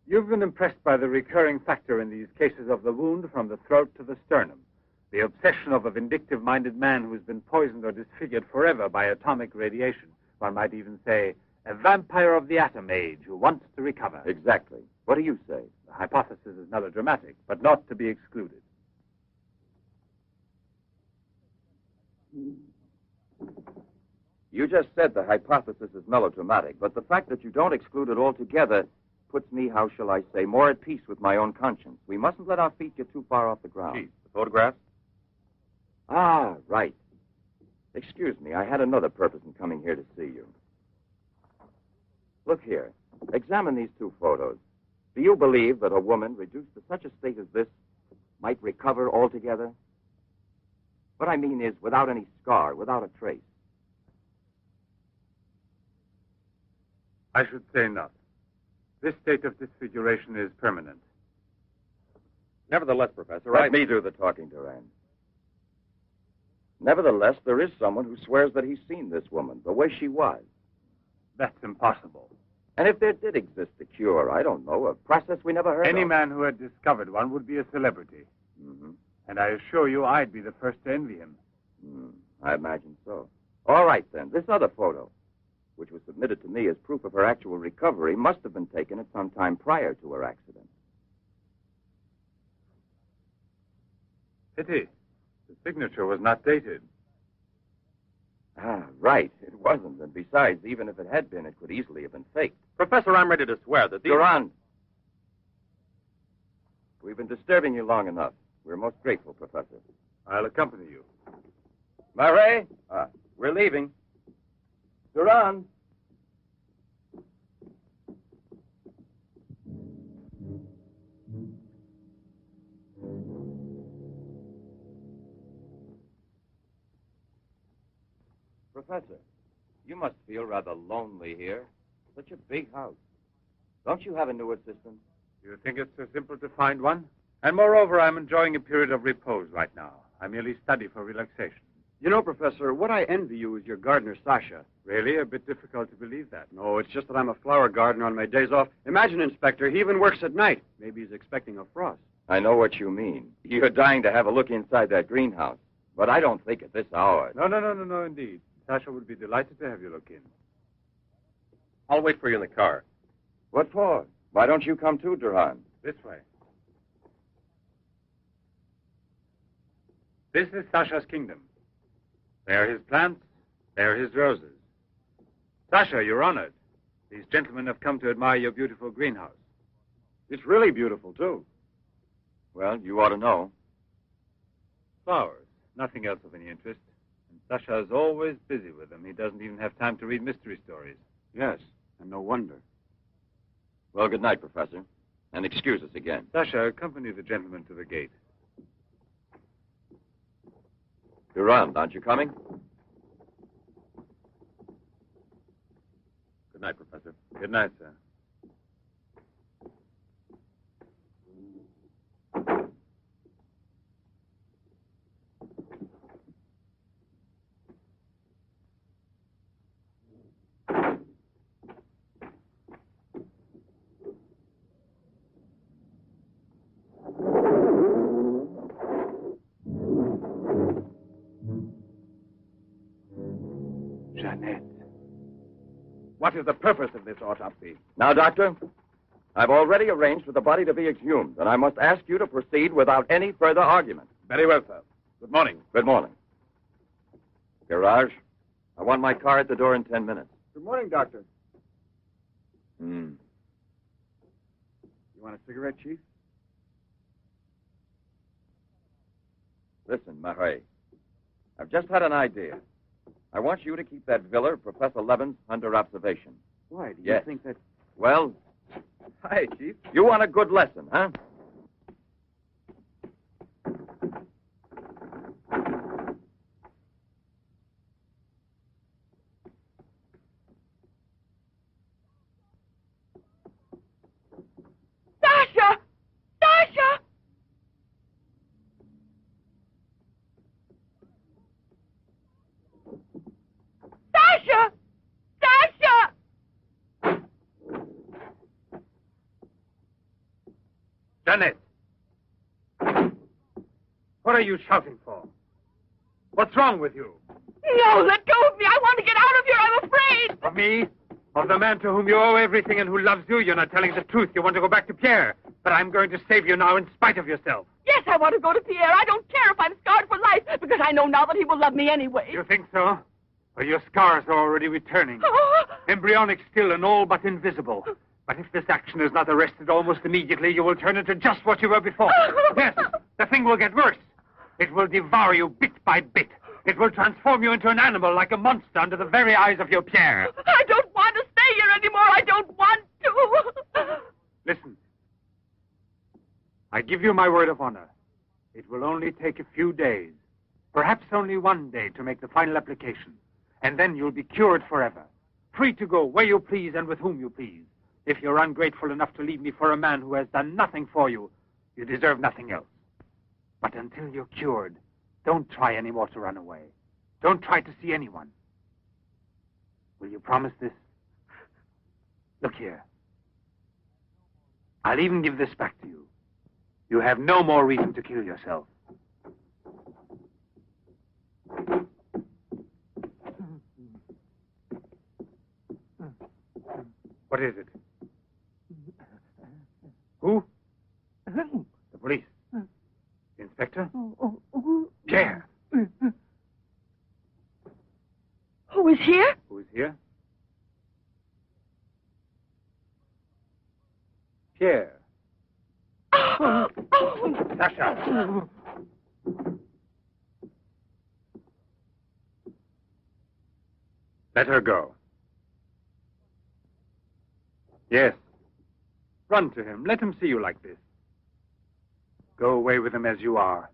You've been impressed by the recurring factor in these cases of the wound from the throat to the sternum. The obsession of a vindictive-minded man who has been poisoned or disfigured forever by atomic radiation. One might even say, a vampire of the atom age who wants to recover.
Exactly. What do you say?
The hypothesis is melodramatic, but not to be excluded.
You just said the hypothesis is melodramatic, but the fact that you don't exclude it altogether puts me, how shall I say, more at peace with my own conscience. We mustn't let our feet get too far off the ground. Chief, the photographs? Ah, right. Excuse me, I had another purpose in coming here to see you. Look here. Examine these two photos. Do you believe that a woman reduced to such a state as this might recover altogether? What I mean is without any scar, without a trace.
I should say not. This state of disfiguration is permanent.
Nevertheless, Professor, Let me do the talking, Duran. Nevertheless, there is someone who swears that he's seen this woman, the way she was.
That's impossible.
And if there did exist a cure, I don't know, a process we never heard of.
Any man who had discovered one would be a celebrity.
Mm-hmm.
And I assure you I'd be the first to envy him.
I imagine so. All right, then. This other photo, which was submitted to me as proof of her actual recovery, must have been taken at some time prior to her accident.
Pity. The signature was not dated.
Ah, right. It wasn't. And besides, even if it had been, it could easily have been faked.
Professor, I'm ready to swear that these...
Durand! We've been disturbing you long enough. We're most grateful, Professor.
I'll accompany you.
Murray! We're leaving. Durand! Professor, you must feel rather lonely here. Such a big house. Don't you have a new assistant?
You think it's so simple to find one? And moreover, I'm enjoying a period of repose right now. I merely study for relaxation.
You know, Professor, what I envy you is your gardener, Sasha.
Really? A bit difficult to believe that.
No, it's just that I'm a flower gardener on my days off. Imagine, Inspector, he even works at night. Maybe he's expecting a frost.
I know what you mean. You're dying to have a look inside that greenhouse. But I don't think at this hour.
No, indeed. Sasha would be delighted to have you look in.
I'll wait for you in the car.
What for? Why don't you come too, Durand?
This way. This is Sasha's kingdom. There are his plants. There are his roses. Sasha, you're honored. These gentlemen have come to admire your beautiful greenhouse.
It's really beautiful, too.
Well, you ought to know.
Flowers. Nothing else of any interest. And Sasha is always busy with them. He doesn't even have time to read mystery stories.
Yes, and no wonder.
Well, good night, Professor. And excuse us again.
Sasha, accompany the gentleman to the gate.
Durand, aren't you coming?
Good night, Professor.
Good night, sir.
Jeanette. What is the purpose of this autopsy?
Now, Doctor, I've already arranged for the body to be exhumed, and I must ask you to proceed without any further argument.
Very well, sir. Good morning.
Good morning. Garage, I want my car at the door in 10 minutes.
Good morning, Doctor.
Hmm.
You want a cigarette, Chief?
Listen, Marais, I've just had an idea. I want you to keep that villa of Professor Levin's under observation.
Why? Do you
Yes.
think that...
Well,
Hi, Chief.
you want a good lesson, huh?
Sasha! Sasha! Sasha! Sasha!
Janet! What are you shouting for? What's wrong with you?
No, let go of me. I want to get out of here. I'm afraid.
Of me? Of the man to whom you owe everything and who loves you? You're not telling the truth. You want to go back to Pierre. But I'm going to save you now in spite of yourself.
Yes, I want to go to Pierre. I don't care if I'm scarred for life, because I know now that he will love me anyway.
You think so? Well, your scars are already returning. Embryonic still and all but invisible. But if this action is not arrested almost immediately, you will turn into just what you were before. Yes, the thing will get worse. It will devour you bit by bit. It will transform you into an animal like a monster under the very eyes of your Pierre.
I don't want to stay here anymore. I don't want to.
Listen. I give you my word of honor. It will only take a few days, perhaps only one day, to make the final application. And then you'll be cured forever, free to go where you please and with whom you please. If you're ungrateful enough to leave me for a man who has done nothing for you, you deserve nothing else. But until you're cured, don't try any more to run away. Don't try to see anyone. Will you promise this? Look here. I'll even give this back to you. You have no more reason to kill yourself. What is it? Who? The police. The inspector? Pierre.
Who is here?
Who is here? Pierre. Sasha. Let her go. Yes. Run to him. Let him see you like this. Go away with him as you are.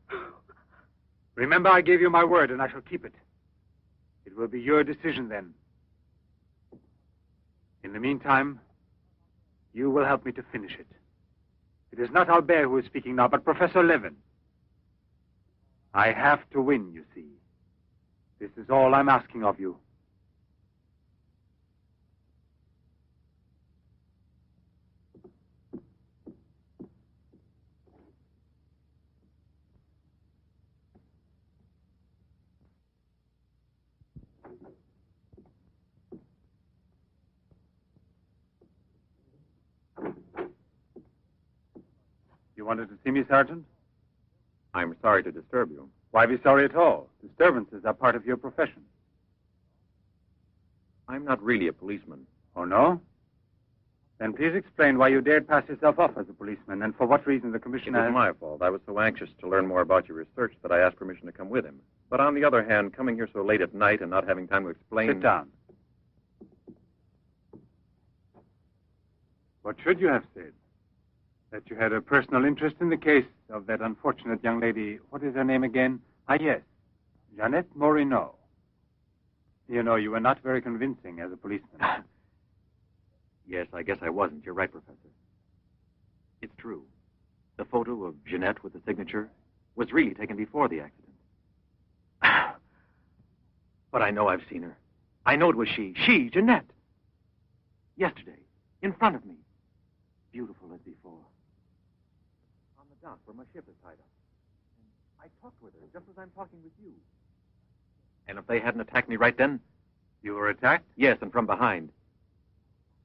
Remember, I gave you my word, and I shall keep it. It will be your decision then. In the meantime, you will help me to finish it. It is not Albert who is speaking now, but Professor Levin. I have to win, you see. This is all I'm asking of you. You wanted to see me, Sergeant?
I'm sorry to disturb you.
Why be sorry at all? Disturbances are part of your profession.
I'm not really a policeman.
Oh, no? Then please explain why you dared pass yourself off as a policeman, and for what reason the
It
commissioner...
was my fault. I was so anxious to learn more about your research that I asked permission to come with him. But on the other hand, coming here so late at night and not having time to explain...
Sit down. What should you have said? That you had a personal interest in the case of that unfortunate young lady. What is her name again? Ah, yes. Jeanette Moreau. You know, you were not very convincing as a policeman.
Yes, I guess I wasn't. You're right, Professor. It's true. The photo of Jeanette with the signature was really taken before the accident. But I know I've seen her. I know it was she. She, Jeanette. Yesterday, in front of me. Beautiful as before. On the dock where my ship is tied up. And I talked with her just as I'm talking with you. And if they hadn't attacked me right then,
You were attacked?
Yes, and from behind.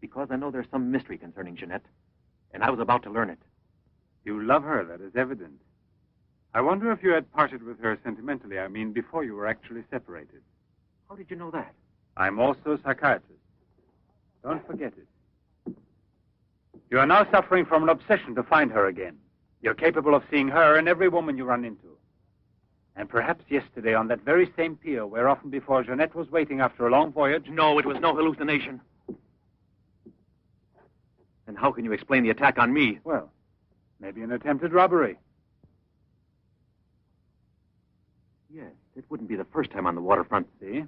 Because I know there's some mystery concerning Jeanette, and I was about to learn it.
You love her, that is evident. I wonder if you had parted with her sentimentally, I mean, before you were actually separated.
How did you know that?
I'm also a psychiatrist. Don't forget it. You are now suffering from an obsession to find her again. You're capable of seeing her and every woman you run into. And perhaps yesterday on that very same pier where often before Jeanette was waiting after a long voyage...
No, it was no hallucination. And how can you explain the attack on me?
Well, maybe an attempted robbery.
Yes, it wouldn't be the first time on the waterfront.
See?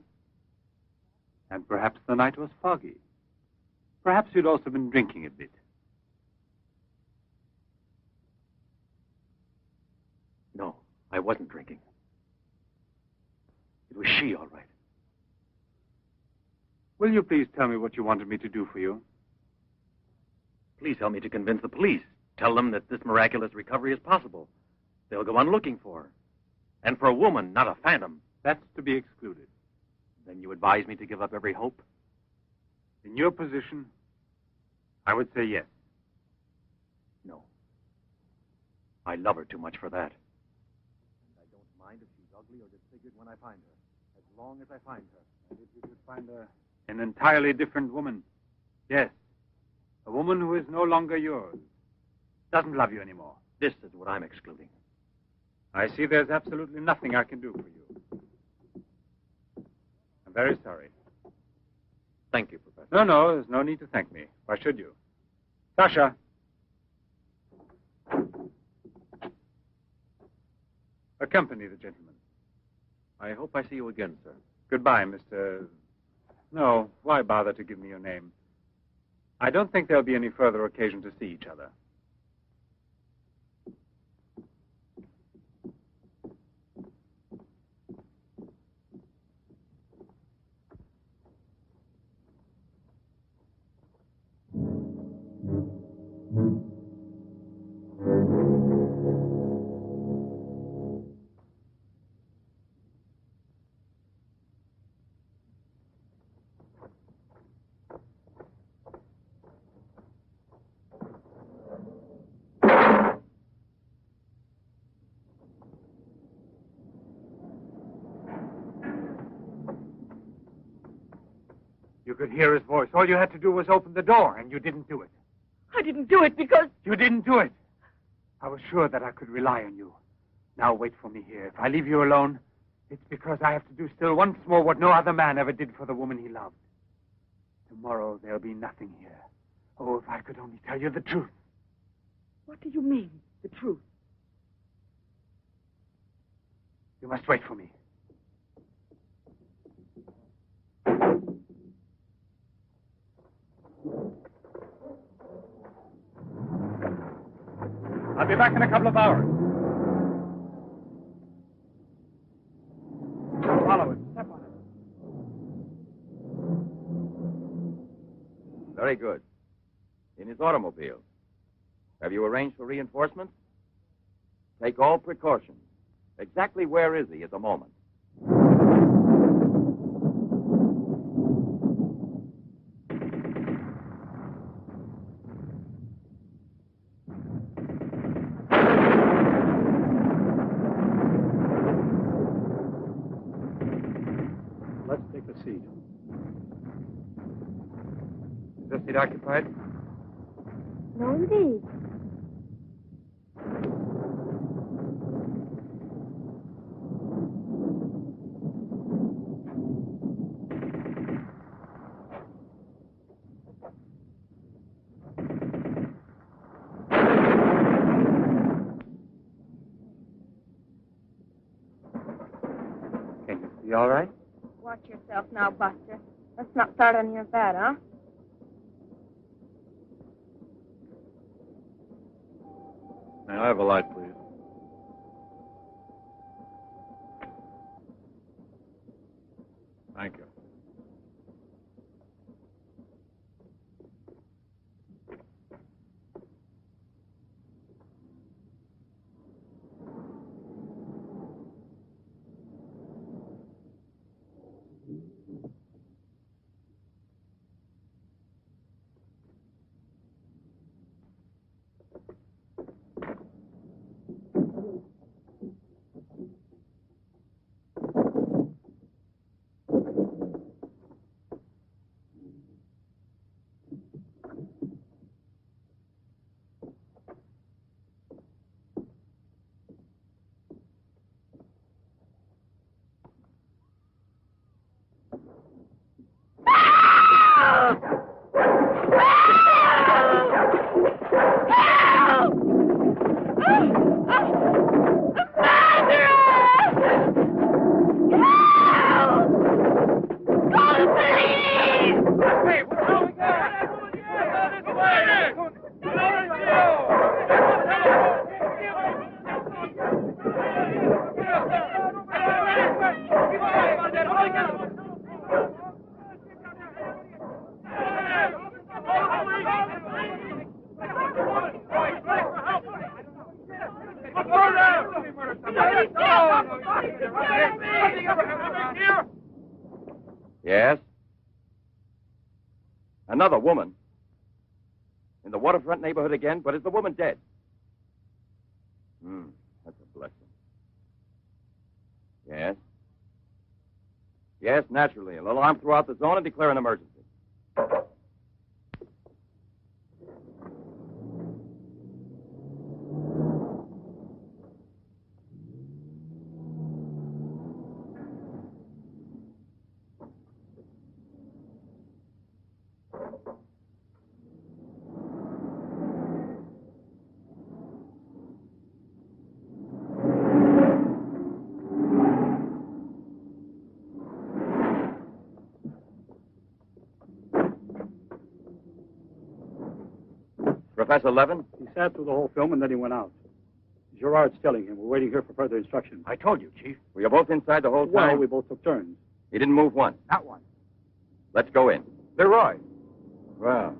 And perhaps the night was foggy. Perhaps you'd also been drinking a bit.
No, I wasn't drinking. It was she, all right.
Will you please tell me what you wanted me to do for you?
Please help me to convince the police. Tell them that this miraculous recovery is possible. They'll go on looking for her. And for a woman, not a phantom.
That's to be excluded.
Then you advise me to give up every hope?
In your position, I would say yes.
No. I love her too much for that. And I don't mind if she's ugly or disfigured when I find her. As long as I find her.
And if you could find an entirely different woman. Yes. A woman who is no longer yours. Doesn't love you anymore.
This is what I'm excluding.
I see there's absolutely nothing I can do for you. I'm very sorry.
Thank you, Professor.
No, there's no need to thank me. Why should you? Sasha. Accompany the gentleman.
I hope I see you again, sir.
Goodbye, Mr... No, why bother to give me your name? I don't think there'll be any further occasion to see each other. You could hear his voice. All you had to do was open the door, and you didn't do it.
I didn't do it because...
You didn't do it. I was sure that I could rely on you. Now wait for me here. If I leave you alone, it's because I have to do still once more what no other man ever did for the woman he loved. Tomorrow there'll be nothing here. Oh, if I could only tell you the truth.
What do you mean, the truth?
You must wait for me. I'll be back in a couple of hours. Follow it. Step on it.
Very good. In his automobile. Have you arranged for reinforcements? Take all precautions. Exactly where is he at the moment?
Let's take a seat. Is this seat occupied?
No, indeed.
Can you see all right?
Watch yourself now, Buster. Let's not start on your bed, huh?
May I have a light, please? Thank you.
Another woman? In the waterfront neighborhood again? But is the woman dead? That's a blessing. Yes? Yes, naturally. An alarm throughout the zone and declare an emergency. Professor Levin?
He sat through the whole film and then he went out. Gerard's telling him. We're waiting here for further instructions.
I told you, Chief.
Were you both inside the whole time?
Well, we both took turns.
He didn't move once.
Not one.
Let's go in.
Leroy.
Well,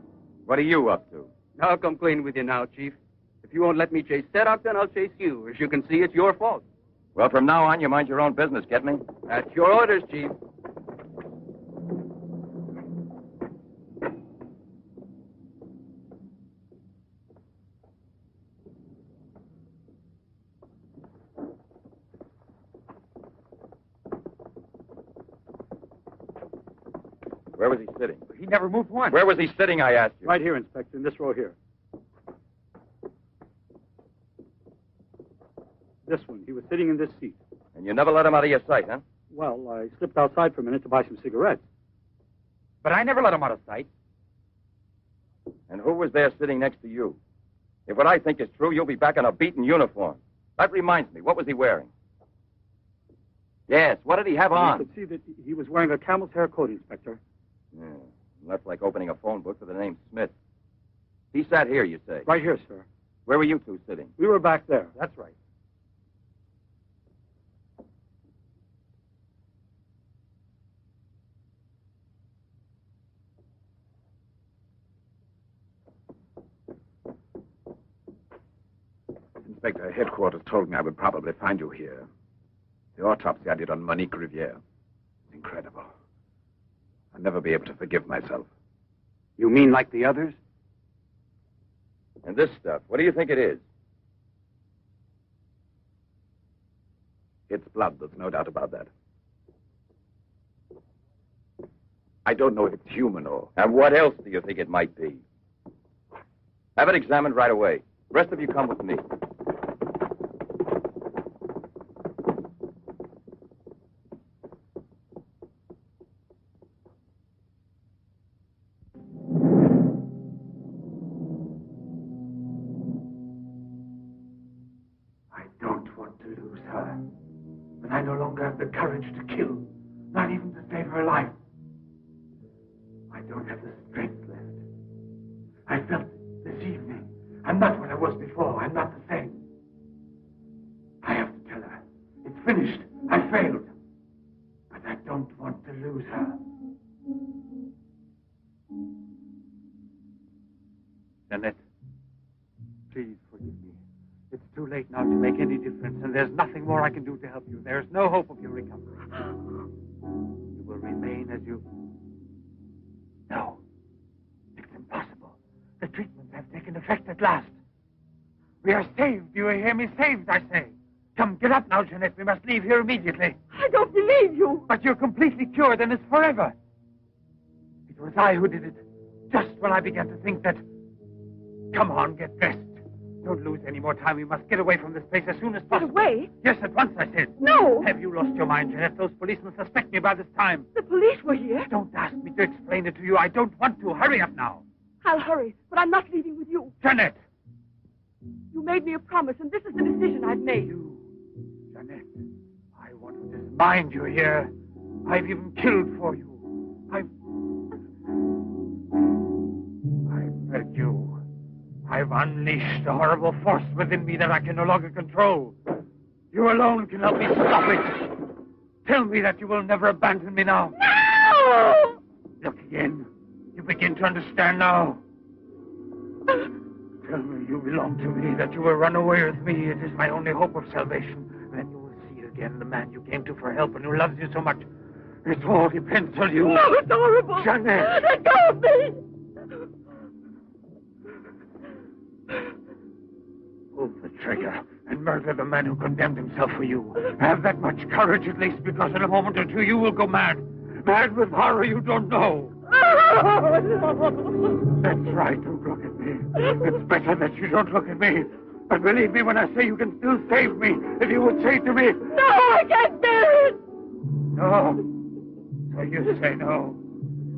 what are you up to?
I'll come clean with you now, Chief. If you won't let me chase Seddok, then I'll chase you. As you can see, it's your fault.
Well, from now on, you mind your own business, get me?
That's your orders, Chief.
Where was he sitting?
He never moved once.
Where was he sitting, I asked you?
Right here, Inspector, in this row here. This one. He was sitting in this seat.
And you never let him out of your sight, huh?
Well, I slipped outside for a minute to buy some cigarettes.
But I never let him out of sight.
And who was there sitting next to you? If what I think is true, you'll be back in a beaten uniform. That reminds me, what was he wearing? Yes, what did he have on?
You could see that he was wearing a camel's hair coat, Inspector.
Yeah, that's like opening a phone book for the name Smith. He sat here, you say?
Right here, sir.
Where were you two sitting?
We were back there.
That's right.
Inspector, headquarters told me I would probably find you here. The autopsy I did on Monique Riviere. It's incredible. I'll never be able to forgive myself.
You mean like the others?
And this stuff, what do you think it is?
It's blood, there's no doubt about that. I don't know if it's human or...
And what else do you think it might be? Have it examined right away. The rest of you come with me.
But I no longer have the courage to kill, not even to save her life. I don't have the strength left. I felt it this evening. I'm not what I was before. I'm not the same. I have to tell her. It's finished. I failed. But I don't want to lose her.
Jeanette, please forgive me. It's too late now to make any difference, and there's nothing more I can do to help you. There's no hope of your recovery. You will remain as you... No. It's impossible. The treatments have taken effect at last. We are saved. Do you hear me? Saved, I say. Come, get up now, Jeanette. We must leave here immediately.
I don't believe you.
But you're completely cured, and it's forever. It was I who did it. Just when I began to think that... Come on, get dressed. Don't lose any more time. We must get away from this place as soon as possible.
Get away?
Yes, at once, I said.
No.
Have you lost your mind, Jeanette? Those policemen suspect me by this time.
The police were here.
Don't ask me to explain it to you. I don't want to. Hurry up now.
I'll hurry, but I'm not leaving with you.
Jeanette!
You made me a promise, and this is the decision I've made.
You, Jeanette, I want to dismind you here. I've even killed for you. I've hurt you. I've unleashed a horrible force within me that I can no longer control. You alone can help me stop it. Tell me that you will never abandon me now.
No!
Look again. You begin to understand now. Tell me you belong to me, that you will run away with me. It is my only hope of salvation. Then you will see again the man you came to for help and who loves you so much. It all depends on you.
No, it's horrible.
Jeanette.
Let go of me.
traitor and murder the man who condemned himself for you. Have that much courage at least, because in a moment or two you will go mad. Mad with horror you don't know. That's right, don't look at me. It's better that you don't look at me. But believe me when I say you can still save me, if you would say to me...
No, I can't bear it!
No. So you say no.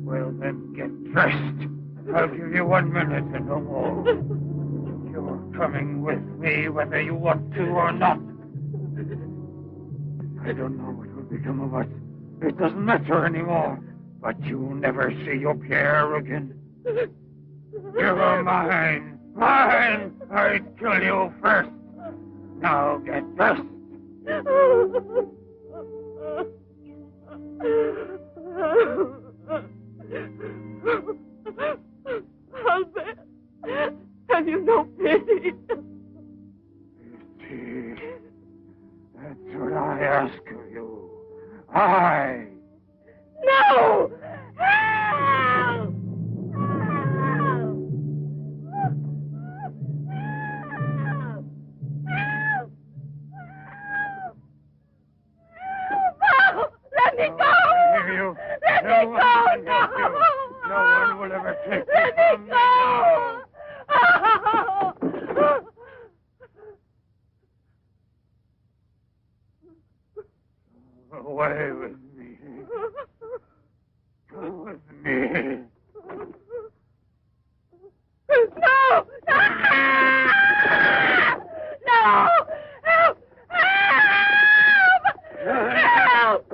Well, then get dressed. I'll give you 1 minute and no more. You're coming with me whether you want to or not. I don't know what will become of us. It doesn't matter anymore. But you'll never see your Pierre again. You're mine. Mine! I'd kill you first. Now get dressed.
Albert, have you no pity?
Pity? That's what I ask of you. I.
No! Help! Let me go!
Hear you.
Let me go! No!
No one will ever take you
Let me
from me now. Away with me. Go with me.
No! No! No! Help! Help! Help!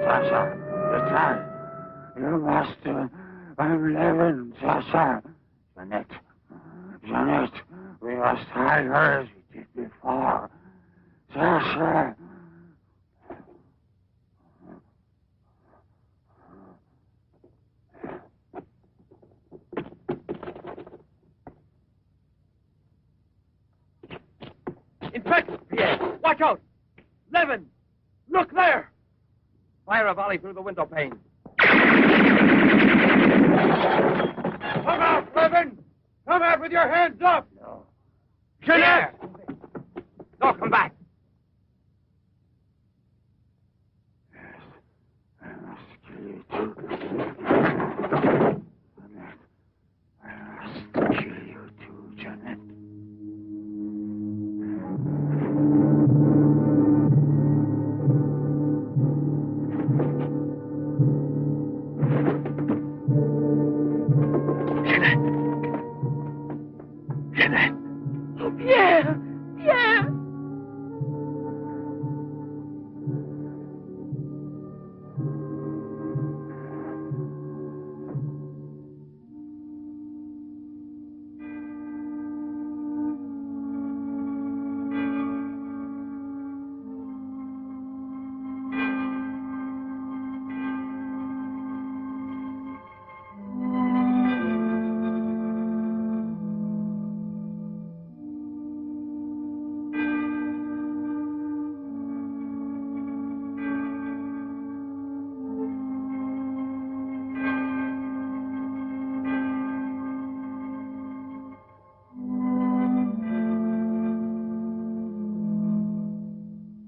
Sasha, the time. Your master, I'm Levin, Sasha. Jeanette, we must hide her as we did before. Sasha.
Inspector! Pierre, watch out! Levin! Look there! Fire a volley through the window pane.
Come out, Levin! Come out with your hands up!
No.
Jeanette!
No, come back.
Yes, I must kill you too. I must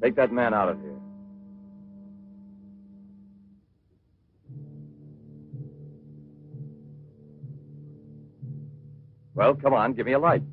Take that man out of here. Well, come on, give me a light.